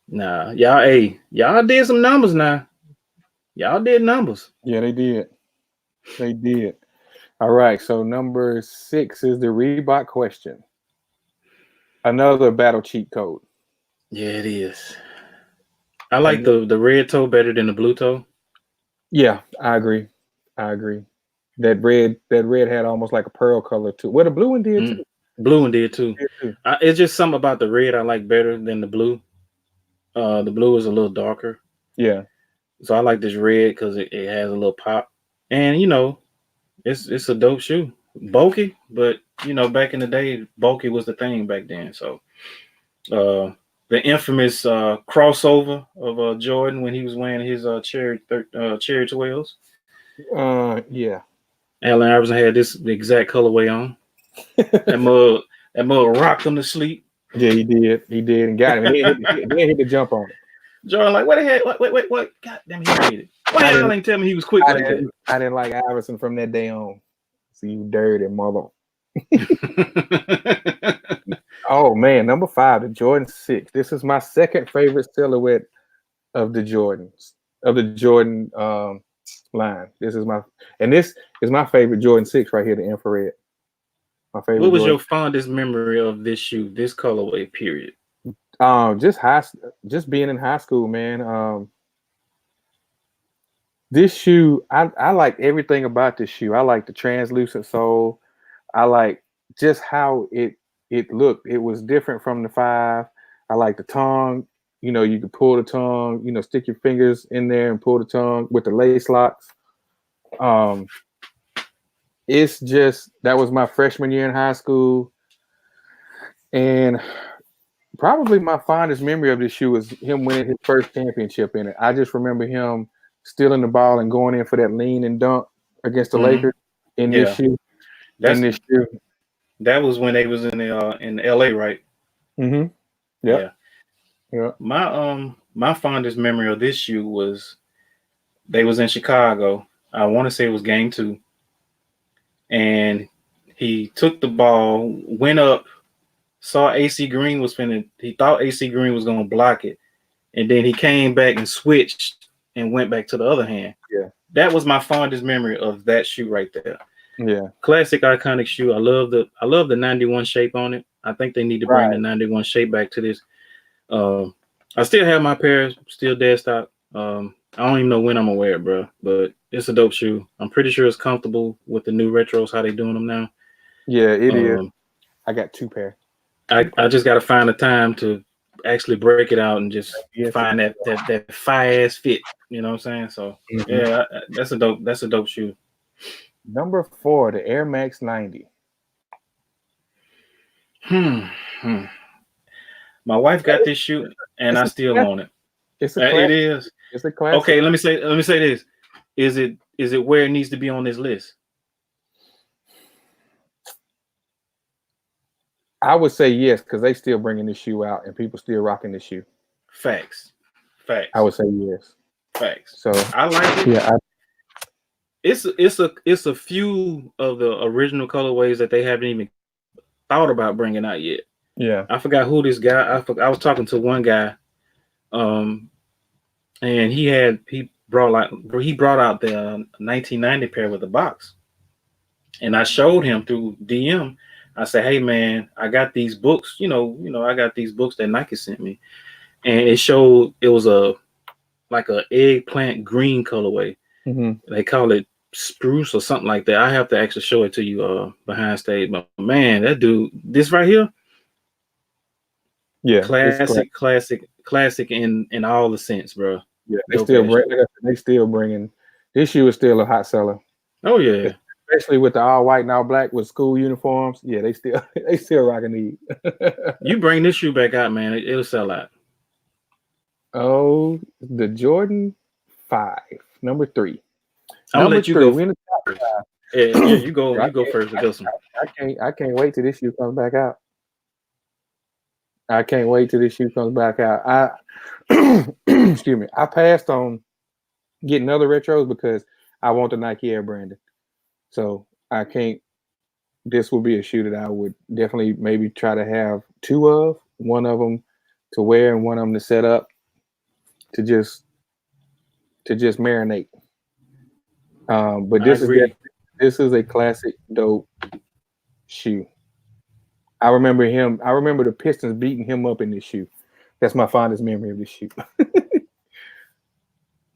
Nah. Y'all did some numbers now. Y'all did numbers. Yeah, they did. They did. All right. So number 6 is the Reebok question. Another battle cheat code. Yeah, it is. I like the red toe better than the blue toe. Yeah, I agree. That red had almost like a pearl color too. Well, the blue one did too. Blue one did too. It's just something about the red I like better than the blue. The blue is a little darker. Yeah. So I like this red because it has a little pop. And it's a dope shoe. Bulky, but back in the day, bulky was the thing back then. So the infamous crossover of Jordan when he was wearing his cherry 12s. Yeah. Allen Iverson had this exact colorway on. That mug rocked him to sleep. Yeah, he did, and got him. And he hit the jump on it. Jordan like, what the heck? What? God damn, he made it. Why y'all ain't tell me he was quick like that? I didn't like Iverson from that day on. See, you dirty mother. Oh man, number 5, the Jordan 6. This is my second favorite silhouette of the Jordans, of the Jordan line. This is my favorite Jordan 6 right here, the infrared. My favorite. What was your fondest memory of this shoe, this colorway, period? Just being in high school, man. This shoe, I like everything about this shoe. I like the translucent sole. I like just how it looked. It was different from the 5. I like the tongue. You could pull the tongue, stick your fingers in there and pull the tongue with the lace locks. It's just, that was my freshman year in high school. And probably my fondest memory of this shoe was him winning his first championship in it. I just remember him stealing the ball and going in for that lean and dunk against the Lakers in this shoe. That was when they was in LA, right? Mm-hmm. Yep. Yeah. My fondest memory of this shoe was they was in Chicago. I want to say it was game 2. And he took the ball, went up, saw AC Green was he thought AC Green was gonna block it, and then he came back and switched and went back to the other hand. Yeah. That was my fondest memory of that shoe right there. Yeah. Classic iconic shoe. I love the 91 shape on it. I think they need to bring the 91 shape back to this. I still have my pair, still dead stock. I don't even know when I'm gonna wear it, bro. But it's a dope shoe. I'm pretty sure it's comfortable with the new retros, how they doing them now. Yeah, it is. I got 2 pair. I just gotta find the time to actually break it out and just find that fire ass fit. You know what I'm saying? So yeah, that's a dope shoe. Number 4, the Air Max 90. My wife got this shoe, and I still want it. It's a classic. It is. It's a classic. Okay, let me say this. Is it where it needs to be on this list? I would say yes, because they still bringing this shoe out and people still rocking this shoe. Facts. I would say yes. Facts. So I like it. Yeah. It's a few of the original colorways that they haven't even thought about bringing out yet. Yeah. I forgot who this guy. I was talking to one guy, and he brought out the 1990 pair with the box, and I showed him through DM. I said, "Hey man, I got these books. I got these books that Nike sent me, and it showed it was like a eggplant green colorway. They call it spruce or something like that. I have to actually show it to you behind stage. But man, that dude, this right here, yeah, classic in all the sense, bro. Yeah, they still bringing this shoe is still a hot seller. Oh yeah, especially with the all white and all black with school uniforms. Yeah, they still rocking these. You bring this shoe back out, man, it'll sell out. Oh, the Jordan 5, number 3. I'm gonna let you go first. Yeah, you go first with this one. I can't wait till this shoe comes back out. I can't wait till this shoe comes back out. Excuse me. I passed on getting other retros because I want the Nike Air branding. So I can't. This will be a shoe that I would definitely maybe try to have 2 of. One of them to wear and one of them to set up to just marinate. But this is a classic dope shoe. I remember the Pistons beating him up in this shoe. That's my fondest memory of this shoe.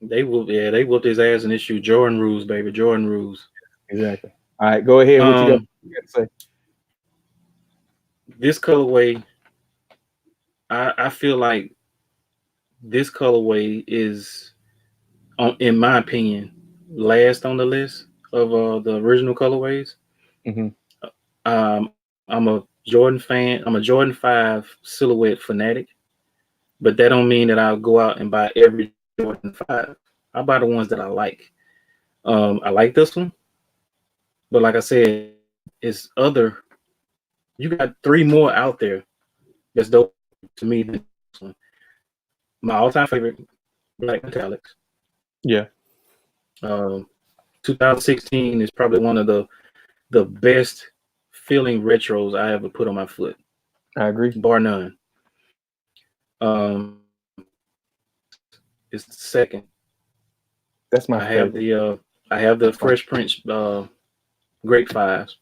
They whooped his ass in this shoe. Jordan rules, baby. Jordan rules. Exactly. All right, go ahead. What you got to say? This colorway, I feel like this colorway is, in my opinion, last on the list of the original colorways. I'm a Jordan fan. I'm a Jordan 5 silhouette fanatic, but that don't mean that I'll go out and buy every Jordan 5. I buy the ones that I like. I like this one, but like I said, it's other. You got 3 more out there that's dope to me than this one. My all-time favorite, Black Metallics. Yeah. 2016 is probably one of the best feeling retros I ever put on my foot. I agree. Bar none. It's the second. That's my favorite. I have the Fresh Prince Great 5s.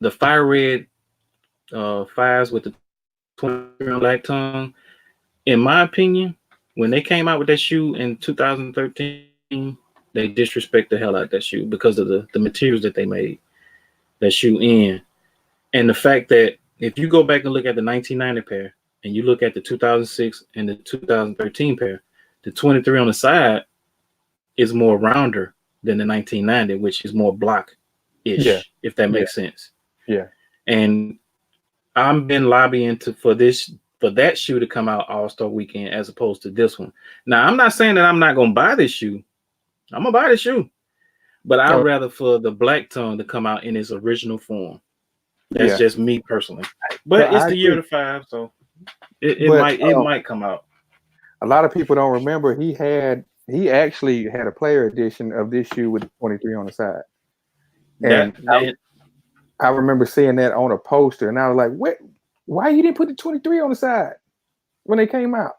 The fire red 5s with the 20 black tongue. In my opinion, when they came out with that shoe in 2013, they disrespect the hell out of that shoe because of the materials that they made that shoe in. And the fact that if you go back and look at the 1990 pair and you look at the 2006 and the 2013 pair, the 23 on the side is more rounder than the 1990, which is more block-ish, if that makes sense. Yeah. And I've been lobbying for that shoe to come out All-Star Weekend as opposed to this one. Now, I'm not saying that I'm not going to buy this shoe. I'm going to buy the shoe. But I'd rather for the black tongue to come out in its original form. That's just me personally. But it's the year of the 5, so it might come out. A lot of people don't remember he actually had a player edition of this shoe with the 23 on the side. And I remember seeing that on a poster, and I was like, why you didn't put the 23 on the side when they came out?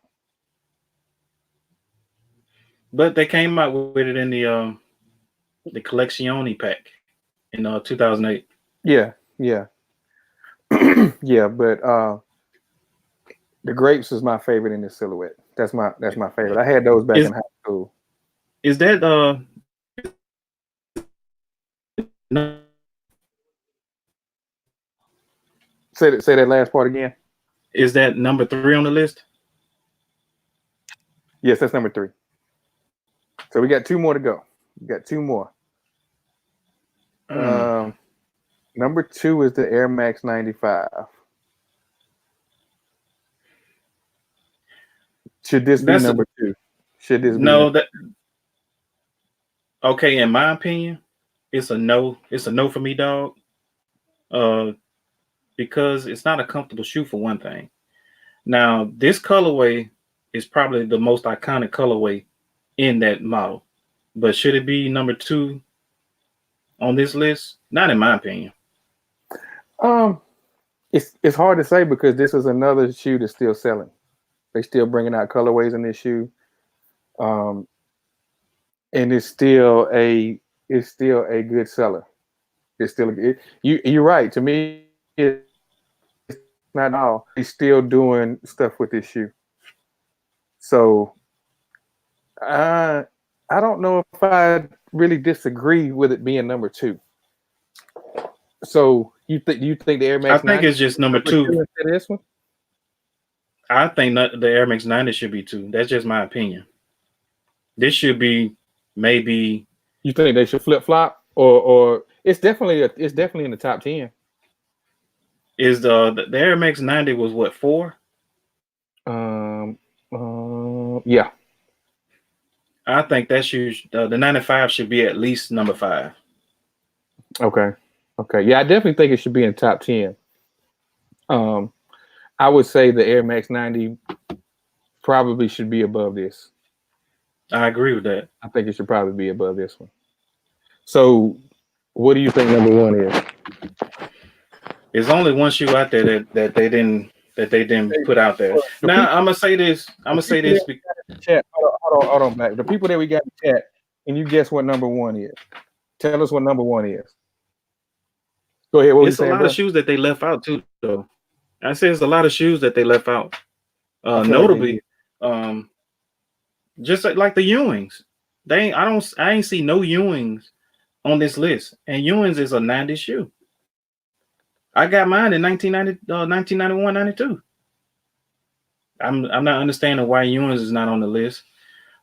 But they came out with it in the the Collezione pack in 2008. Yeah, yeah, yeah. But the grapes is my favorite in this silhouette. That's my favorite. I had those back Is in high school. is that no, Say that last part again. is that number 3 on the list? Yes, that's number 3. So we got 2 more to go. We got 2 more. Number 2 is the Air Max 95. Should this be number 2? Should this be that? Okay, in my opinion, it's a no. It's a no for me, dog. Because it's not a comfortable shoe for one thing. Now, this colorway is probably the most iconic colorway in that model. But should it be number 2 on this list? Not in my opinion. It's hard to say because this is another shoe that's still selling. They're still bringing out colorways in this shoe, and it's still a good seller. It's still you're right. To me, it's not all. He's still doing stuff with this shoe. So I don't know if I really disagree with it being number 2. So you think the Air Max? I think it's just number 2. Instead of this one? I think the Air Max 90 should be 2. That's just my opinion. This should be maybe. You think they should flip flop, or it's definitely in the top 10. Is the Air Max 90 was what, 4? Yeah. I think that shoe, the 95 should be at least number 5. Okay. Yeah, I definitely think it should be in top 10. I would say the Air Max 90 probably should be above this. I agree with that. I think it should probably be above this one. So, what do you think number 1 is? There's only one shoe out there that they didn't put out there. Now I'm gonna say this. Chat. Hold on, back. The people that we got in chat, and you guess what number 1 is? Tell us what number 1 is. Go ahead. It's a lot of shoes that they left out too, though. I say it's a lot of shoes that they left out. Notably, just like the Ewings. I ain't see no Ewings on this list, and Ewings is a 90 shoe. I got mine in 1991, 92. I'm not understanding why Ewings is not on the list.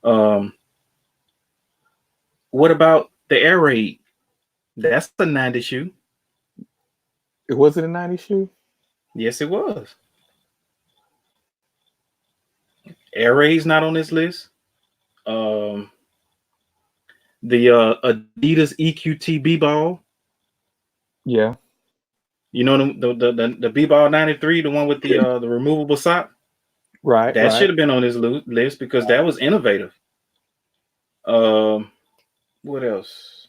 What about the Air Raid? That's the 90 shoe. Was it a 90 shoe? Yes, it was. Air Raid's not on this list. The Adidas EQT B-Ball. Yeah. You know the B-Ball 93, the one with the removable sock? Right. That should have been on this list because that was innovative. What else?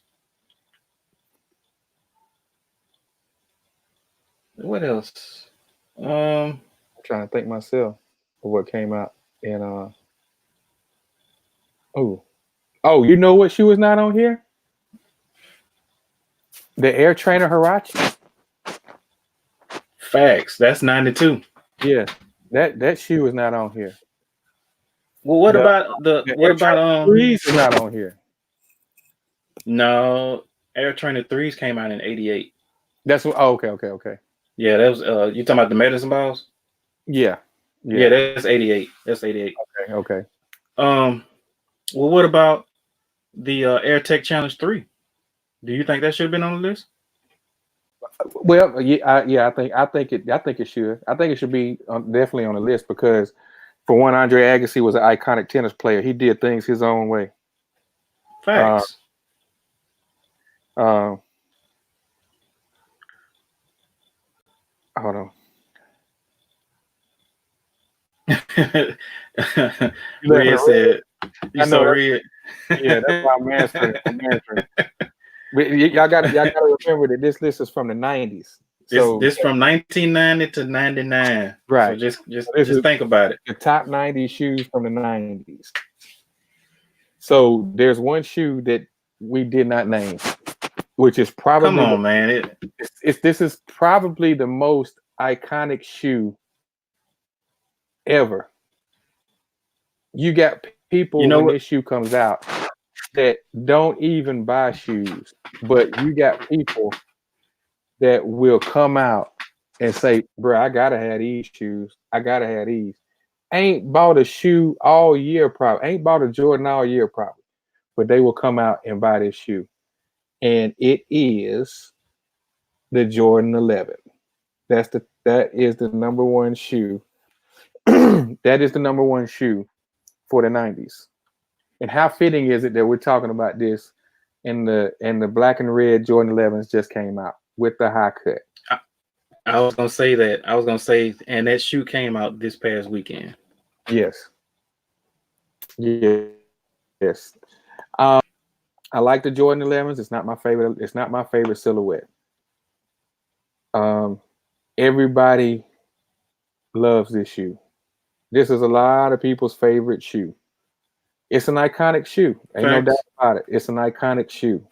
I'm trying to think myself of what came out in you know what shoe is not on here? The Air Trainer Huarache. Facts. That's 92. Yeah, that shoe is not on here. Well, what about Threes is not on here? No, Air Trainer 3s came out in 88. That's what. Oh, okay. Yeah, that was you talking about the medicine balls? Yeah, that's 88. That's 88. Okay. Well, what about the Air Tech Challenge 3? Do you think that should have been on the list? Well, I think it should. I think it should be definitely on the list because, for one, Andre Agassi was an iconic tennis player. He did things his own way. Facts. Hold on. Red said, "You saw Red." Yeah, that's why I'm answering. Y'all got to remember that this list is from the 90s. So this from 1990 to 99. Right. So just think about it. The top 90 shoes from the 90s. So there's one shoe that we did not name, which is probably Come on, man. this is probably the most iconic shoe ever. You got people You know when what? this shoe comes out that don't even buy shoes, but you got people that will come out and say, bro, I gotta have these shoes. I gotta have these. Ain't bought a shoe all year, probably. Ain't bought a Jordan all year, probably. But they will come out and buy this shoe. And it is the Jordan 11. That is the number one shoe. That is the number one shoe for the 90s. And how fitting is it that we're talking about this and the black and red Jordan 11s just came out with the high cut. I was gonna say that. I was gonna say, and that shoe came out this past weekend. Yes. Yes. I like the Jordan 11s. It's not my favorite. It's not my favorite silhouette. Everybody loves this shoe. This is a lot of people's favorite shoe. It's an iconic shoe. Ain't no doubt about it. It's an iconic shoe.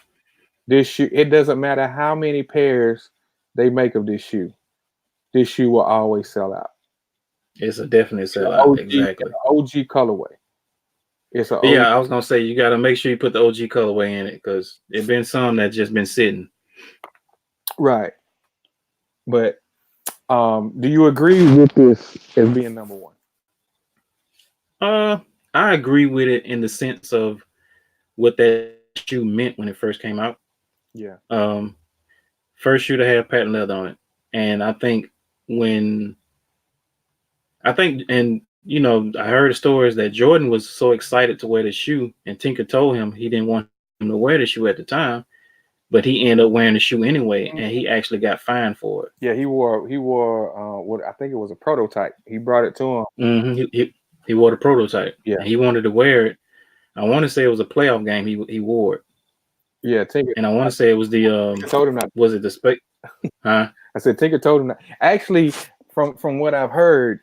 This shoe, it doesn't matter how many pairs they make of this shoe. This shoe will always sell out. It's a definite sellout. Exactly. OG colorway. It's a yeah. I was gonna say you got to make sure you put the OG colorway in it because there's been some that just been sitting. Right. But do you agree with this as being number one? I agree with it in the sense of what that shoe meant when it first came out. Yeah. First shoe to have patent leather on it, and I think and you know, I heard stories that Jordan was so excited to wear the shoe, and Tinker told him he didn't want him to wear the shoe at the time, but he ended up wearing the shoe anyway, and he actually got fined for it. Yeah, he wore what I think it was a prototype. He brought it to him. Mm-hmm. He wore the prototype. Yeah, and he wanted to wear it. I want to say it was a playoff game. He wore it. Yeah, Tinker. And I want to say it was the I told him not. Was it the space? Huh? I said Tinker told him not. Actually, from what I've heard,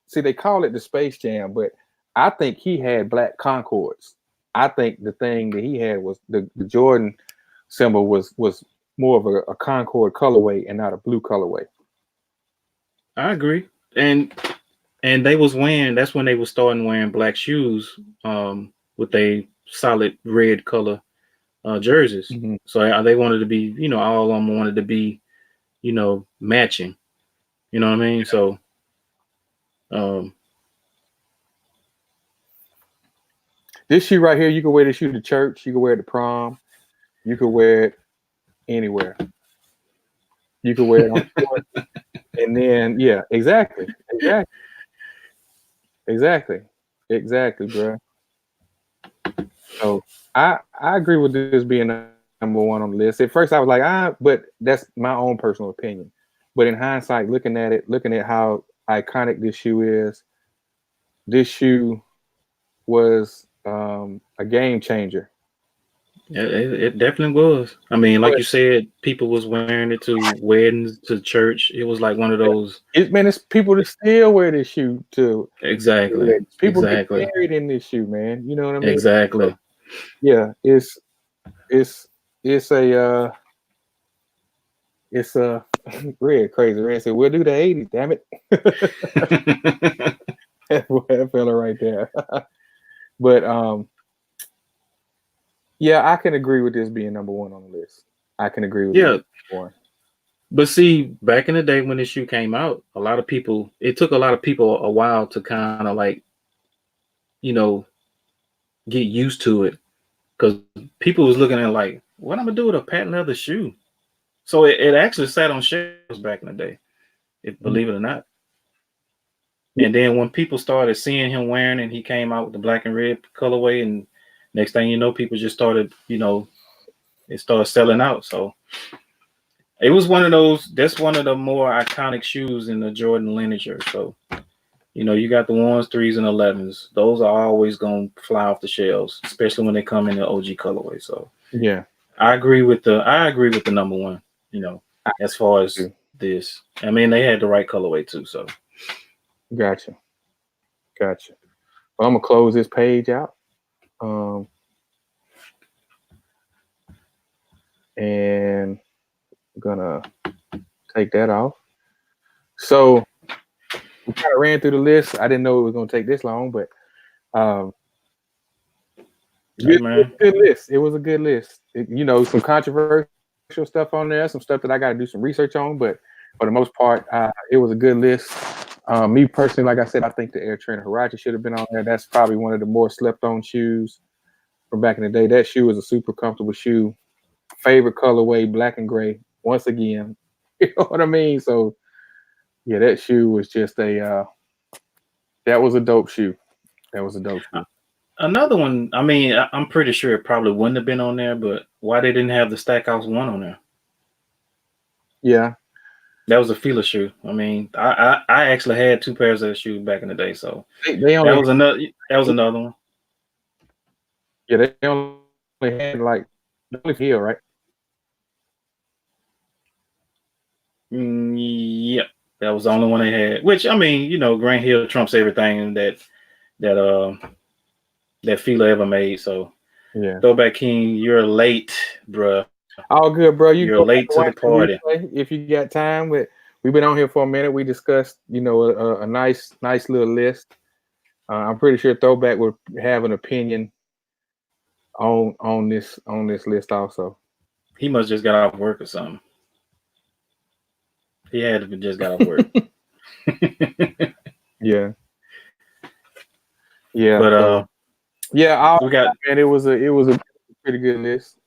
see they call it the Space Jam, but I think he had black Concords. I think the thing that he had was the Jordan symbol was more of a Concord colorway and not a blue colorway. I agree. And they was wearing, that's when they was starting wearing black shoes with a solid red color jerseys. Mm-hmm. So they wanted to be, you know, all of them wanted to be, you know, matching. You know what I mean? So this shoe right here, you can wear this shoe to church, you can wear it to prom, you can wear it anywhere. You can wear it on court. And then yeah, exactly, bro. So I agree with this being number one on the list. At first I was like, but that's my own personal opinion. But in hindsight, looking at how iconic this shoe is, this shoe was a game changer. It definitely was. I mean, like you said, people was wearing it to weddings, to church. It was like one of those. It's people that still wear this shoe too. Exactly. People get married in this shoe, man. You know what I mean? Exactly. So, yeah, it's a Red crazy. Red said, "We'll do the 80s, damn it." That fella right there. But yeah, I can agree with this being number one on the list. I can agree with number one. But see, back in the day when this shoe came out, it took a lot of people a while to kind of like, you know, get used to it, because people was looking at like, what I'm gonna do with a patent leather shoe? So it actually sat on shelves back in the day, believe it or not. And then when people started seeing him wearing it, he came out with the black and red colorway, and next thing you know, people just started, you know, it started selling out. So it was one of those. That's one of the more iconic shoes in the Jordan lineage. So, you know, you got the 1s, 3s, and 11s. Those are always gonna fly off the shelves, especially when they come in the OG colorway. So yeah, I agree with the number one. You know, as far as this, I mean, they had the right colorway too. So, gotcha. Well, I'm gonna close this page out. and I'm gonna take that off. So we kind of ran through the list. I didn't know it was gonna take this long, but Hey, man. good list. It was a good list. Some controversial stuff on there, some stuff that I got to do some research on, but for the most part, it was a good list. Me personally, like I said, I think the Air Trainer Huarache should have been on there. That's probably one of the more slept-on shoes from back in the day. That shoe was a super comfortable shoe. Favorite colorway, black and gray. Once again, you know what I mean? So, yeah, that shoe was just that was a dope shoe. That was a dope shoe. Another one, I mean, I'm pretty sure it probably wouldn't have been on there, but why they didn't have the Stackhouse 1 on there? Yeah. That was a Fila shoe. I mean, I actually had 2 pairs of that shoe back in the day, so They only, that was another one. Yeah, they only had only heel, right? Yep, that was the only one they had. Which, I mean, Grant Hill trumps everything that Fila ever made. So, yeah, Throwback King, you're late, bruh. All good, bro. You're late to the party. If you got time. We've been on here for a minute. We discussed, a nice little list. I'm pretty sure Throwback would have an opinion on this list also. He must just got off work or something. He had to just got off work. Yeah. But we got. Man, it was a pretty good list.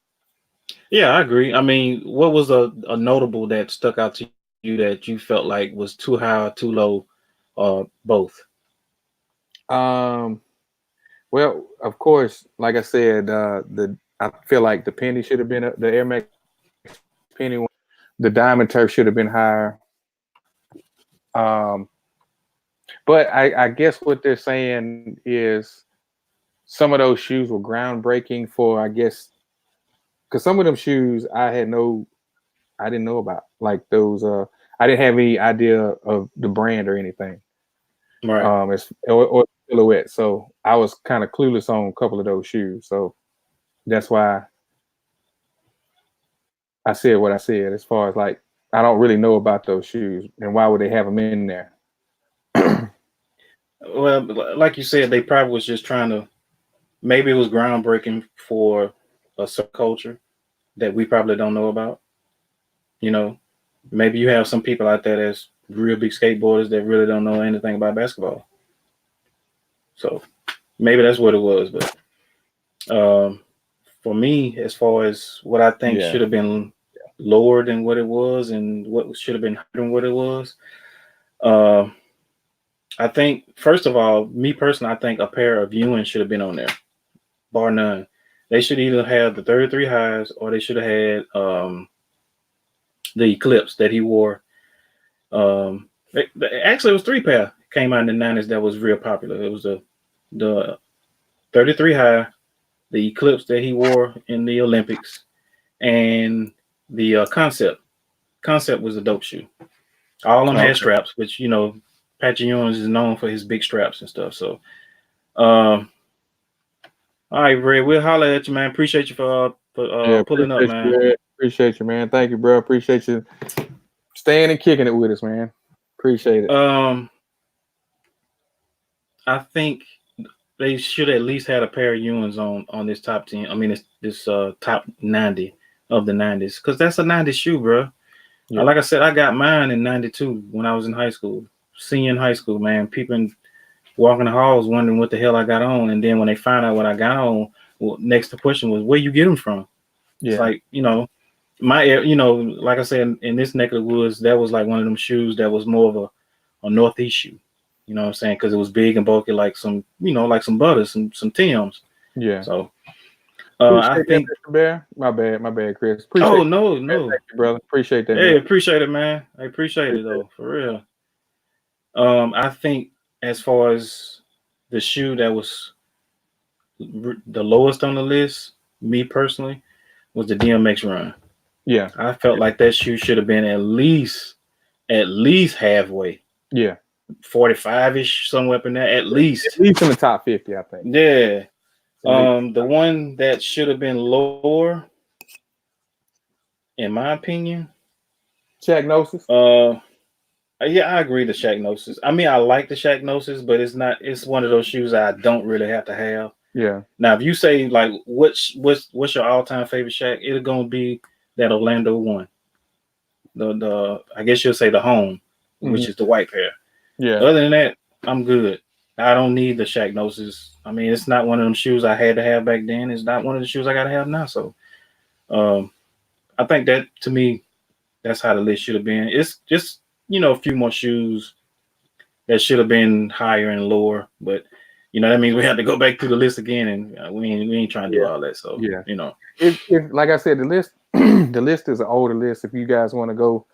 Yeah, I agree. I mean, what was a notable that stuck out to you that you felt like was too high, too low, both? Well, of course, like I said, I feel like the penny should have been the Air Max penny one. The Diamond Turf should have been higher. But I guess what they're saying is some of those shoes were groundbreaking for, I guess, because some of them shoes I didn't know about. Like those, I didn't have any idea of the brand or anything. Right. Or silhouette. So I was kind of clueless on a couple of those shoes. So that's why I said what I said. As far as like, I don't really know about those shoes, and why would they have them in there? Well, like you said, they probably was just trying to. Maybe it was groundbreaking for a subculture that we probably don't know about. Maybe you have some people out there that's real big skateboarders that really don't know anything about basketball. So maybe that's what it was. But for me, as far as what I think should have been lower than what it was and what should have been higher than what it was, I think, first of all, me personally, I think a pair of Ewing should have been on there, bar none. They should either have the 33 highs or they should have had the Eclipse that he wore. Actually, it was 3 pair came out in the 90s that was real popular. It was the 33 high, the Eclipse that he wore in the Olympics, and the Concept. Concept was a dope shoe. All on had straps, which Patrick Ewing is known for his big straps and stuff. So, all right, Red, we'll holler at you, man. Appreciate you for pulling up, man. Appreciate you, man. Thank you, bro. Appreciate you staying and kicking it with us, man. Appreciate it. I think they should at least had a pair of Ewings on this top 10. I mean, this top 90 of the 90s, because that's a 90s shoe, bro. Yeah. Like I said, I got mine in 92 when I was in high school. Senior in high school, man. People walking the halls wondering what the hell I got on. And then when they found out what I got on, well, next question was, where you get them from? Yeah. It's like, like I said, in this neck of the woods, that was like one of them shoes that was more of a Northeast shoe. You know what I'm saying? Because it was big and bulky, like some Butters, some Tims. Yeah. So I think Mr. Bear. My bad, Chris. Appreciate no. Thank you, brother. Appreciate that. Hey, man. Appreciate it, man. I appreciate it though, for real. I think as far as the shoe that was the lowest on the list, me personally, was the DMX Run. Yeah. I felt like that shoe should have been at least halfway. Yeah. 45-ish, somewhere up in there, at least. At least in the top 50, I think. Yeah. The one that should have been lower, in my opinion, Shaqnosis. yeah, I agree. The Shaqnosis. I mean, I like the Shaqnosis, but it's not. It's one of those shoes I don't really have to have. Yeah. Now, if you say like, what's your all time favorite Shaq? It's gonna be that Orlando one. The I guess you'll say the home, which is the white pair. Yeah. Other than that, I'm good. I don't need the Shaqnosis. I mean, it's not one of them shoes I had to have back then. It's not one of the shoes I gotta have now. So, I think that to me, that's how the list should have been. It's just a few more shoes that should have been higher and lower, but that means we have to go back through the list again, and we ain't trying to do all that. So if like I said, the list the list is an older list. If you guys want to go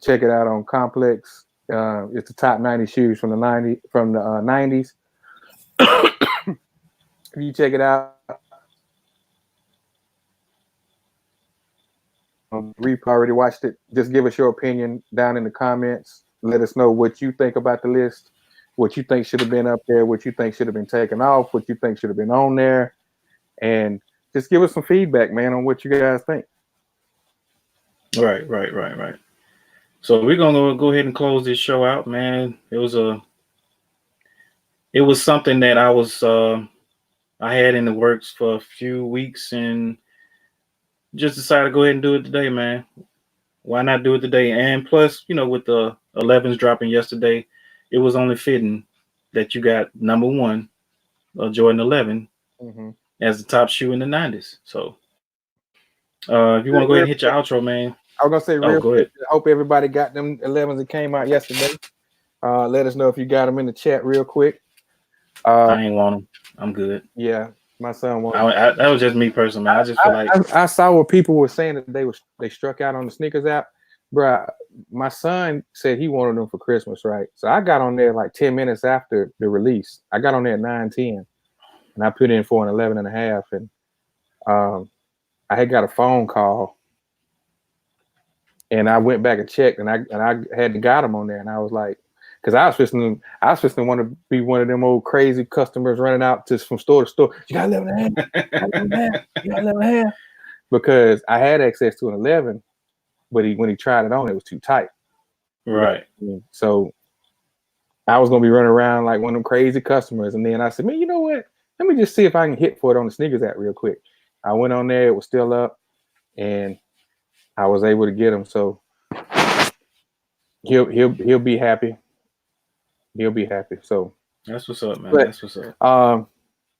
check it out on Complex, it's the top 90 shoes from the 90s. If you check it out, we've already watched it. Just give us your opinion down in the comments. Let us know what you think about the list, what you think should have been up there, what you think should have been taken off, what you think should have been on there, and just give us some feedback, man, on what you guys think. Right. So we're gonna go ahead and close this show out, man. It was something that I had in the works for a few weeks and just decided to go ahead and do it today, man. Why not do it today? And plus, with the 11s dropping yesterday, it was only fitting that you got number one, Jordan 11, as the top shoe in the 90s. So, if you want to go ahead and hit your outro, man. I was gonna say real quick. I hope everybody got them 11s that came out yesterday. Let us know if you got them in the chat real quick. I ain't want them. I'm good. Yeah, my son wanted. That was just me personally, man. I just feel like I saw what people were saying that they struck out on the sneakers app, bro. My son said he wanted them for Christmas, right? So I got on there like 10 minutes after the release. I got on there at 9:10, and I put in for an 11.5, and I had got a phone call. And I went back and checked, and I had got them on there, and I was like, because I was just to want to be one of them old crazy customers running out from store to store. You got 11.5, you got 11.5, because I had access to an 11, but when he tried it on, it was too tight. Right. So I was gonna be running around like one of them crazy customers, and then I said, man, you know what? Let me just see if I can hit for it on the sneakers app real quick. I went on there, it was still up, and I was able to get him, so he'll be happy. He'll be happy. So that's what's up, man. That's what's up.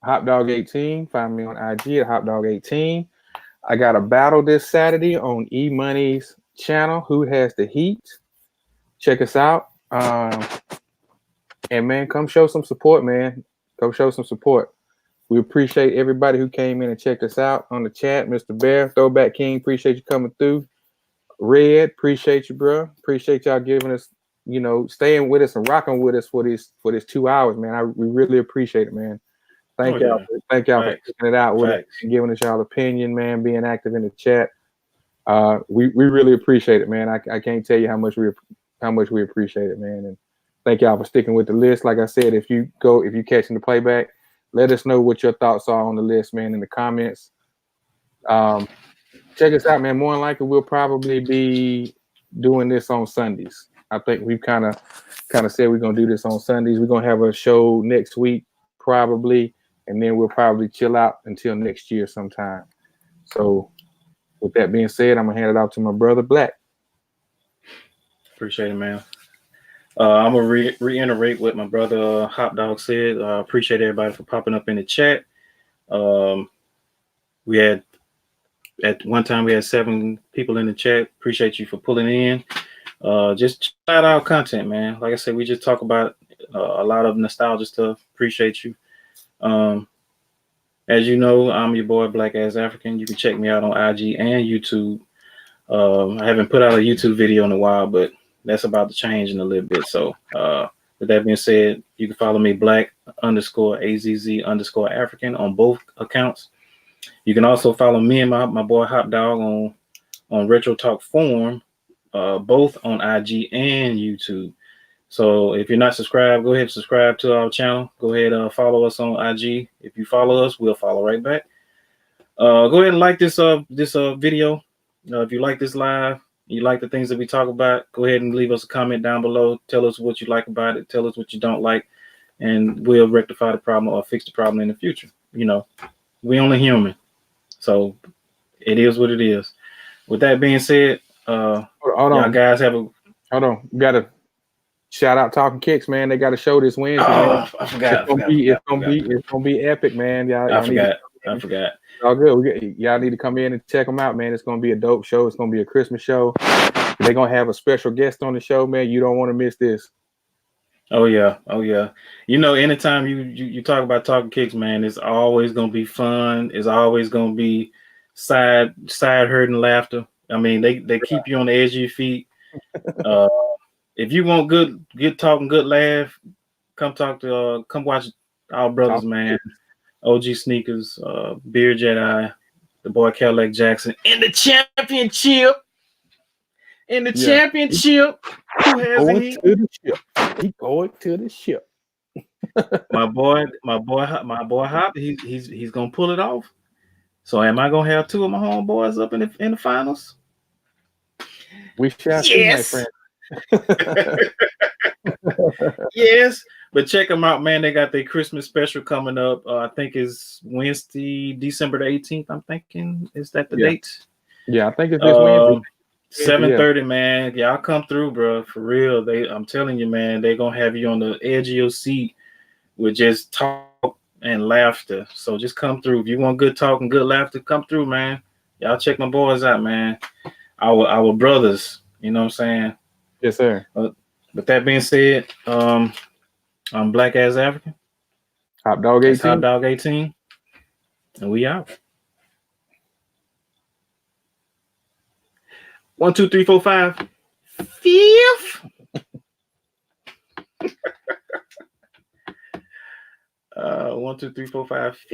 Hopdog18, find me on IG at Hopdog18. I got a battle this Saturday on E Money's channel. Who has the heat? Check us out. And man, come show some support, man. Come show some support. We appreciate everybody who came in and checked us out on the chat. Mr. Bear, Throwback King, appreciate you coming through. Red, appreciate you, bro. Appreciate y'all giving us, staying with us and rocking with us for this 2 hours, man. We really appreciate it, man. Thank y'all. Yeah. Thank y'all for checking it out with us and giving us y'all opinion, man. Being active in the chat. We really appreciate it, man. I can't tell you how much we appreciate it, man. And thank y'all for sticking with the list. Like I said, if you catching the playback, let us know what your thoughts are on the list, man, in the comments. Check us out, man. More than likely, we'll probably be doing this on Sundays. I think we've kind of said we're gonna do this on Sundays. We're gonna have a show next week, probably, and then we'll probably chill out until next year sometime. So, with that being said, I'm gonna hand it off to my brother Black. Appreciate it, man. I'm gonna reiterate what my brother Hop Dog said. Appreciate everybody for popping up in the chat. We had. At one time, we had 7 people in the chat. Appreciate you for pulling in. Just check out our content, man. Like I said, we just talk about a lot of nostalgia stuff. Appreciate you. As you know, I'm your boy, Black Ass African. You can check me out on IG and YouTube. I haven't put out a YouTube video in a while, but that's about to change in a little bit. So with that being said, you can follow me, Black_AZZ_African on both accounts. You can also follow me and my boy Hop Dog on Retrotalkforum, both on IG and YouTube. So if you're not subscribed, go ahead and subscribe to our channel. Go ahead and follow us on IG. If you follow us, we'll follow right back. Go ahead and like this video. if you like this live, you like the things that we talk about, go ahead and leave us a comment down below. Tell us what you like about it. Tell us what you don't like, and we'll rectify the problem or fix the problem in the future. We only human, so it is what it is. With that being said, Hold y'all on. guys have a. Hold on. We got to shout out Talking Kicks, man. They got a show this Wednesday. Oh, I forgot. It's gonna be epic, man. I forgot. All good. Y'all need to come in and check them out, man. It's gonna be a dope show. It's gonna be a Christmas show. They're gonna have a special guest on the show, man. You don't want to miss this. Oh yeah. Anytime you talk about Talking Kicks, man, it's always gonna be fun. It's always gonna be side hurting laughter. I mean, they keep you on the edge of your feet. If you want good talking, good laugh, come watch our brothers, man. OG Sneakers, Beer Jedi, the boy Cadillac Jackson in the championship. Championship. Who has he? He going to the ship. my boy Hop, he's gonna pull it off. So am I gonna have two of my homeboys up in the finals? We shall see, my friend. Yes, but check them out, man. They got their Christmas special coming up. I think it's Wednesday, December the 18th. I'm thinking, is that the date? Yeah, I think it's this Wednesday. 7:30, man. Y'all come through, bro. For real. I'm telling you, man, they're gonna have you on the edge of your seat with just talk and laughter. So just come through. If you want good talk and good laughter, come through, man. Y'all check my boys out, man. Our brothers, you know what I'm saying? Yes, sir. With that being said, I'm Black Ass African. Hot Dog 18. Hot Dog 18. And we out. 1, 2, 3, 4, 5. Fifth. 1, 2, 3, 4, 5. Fifth.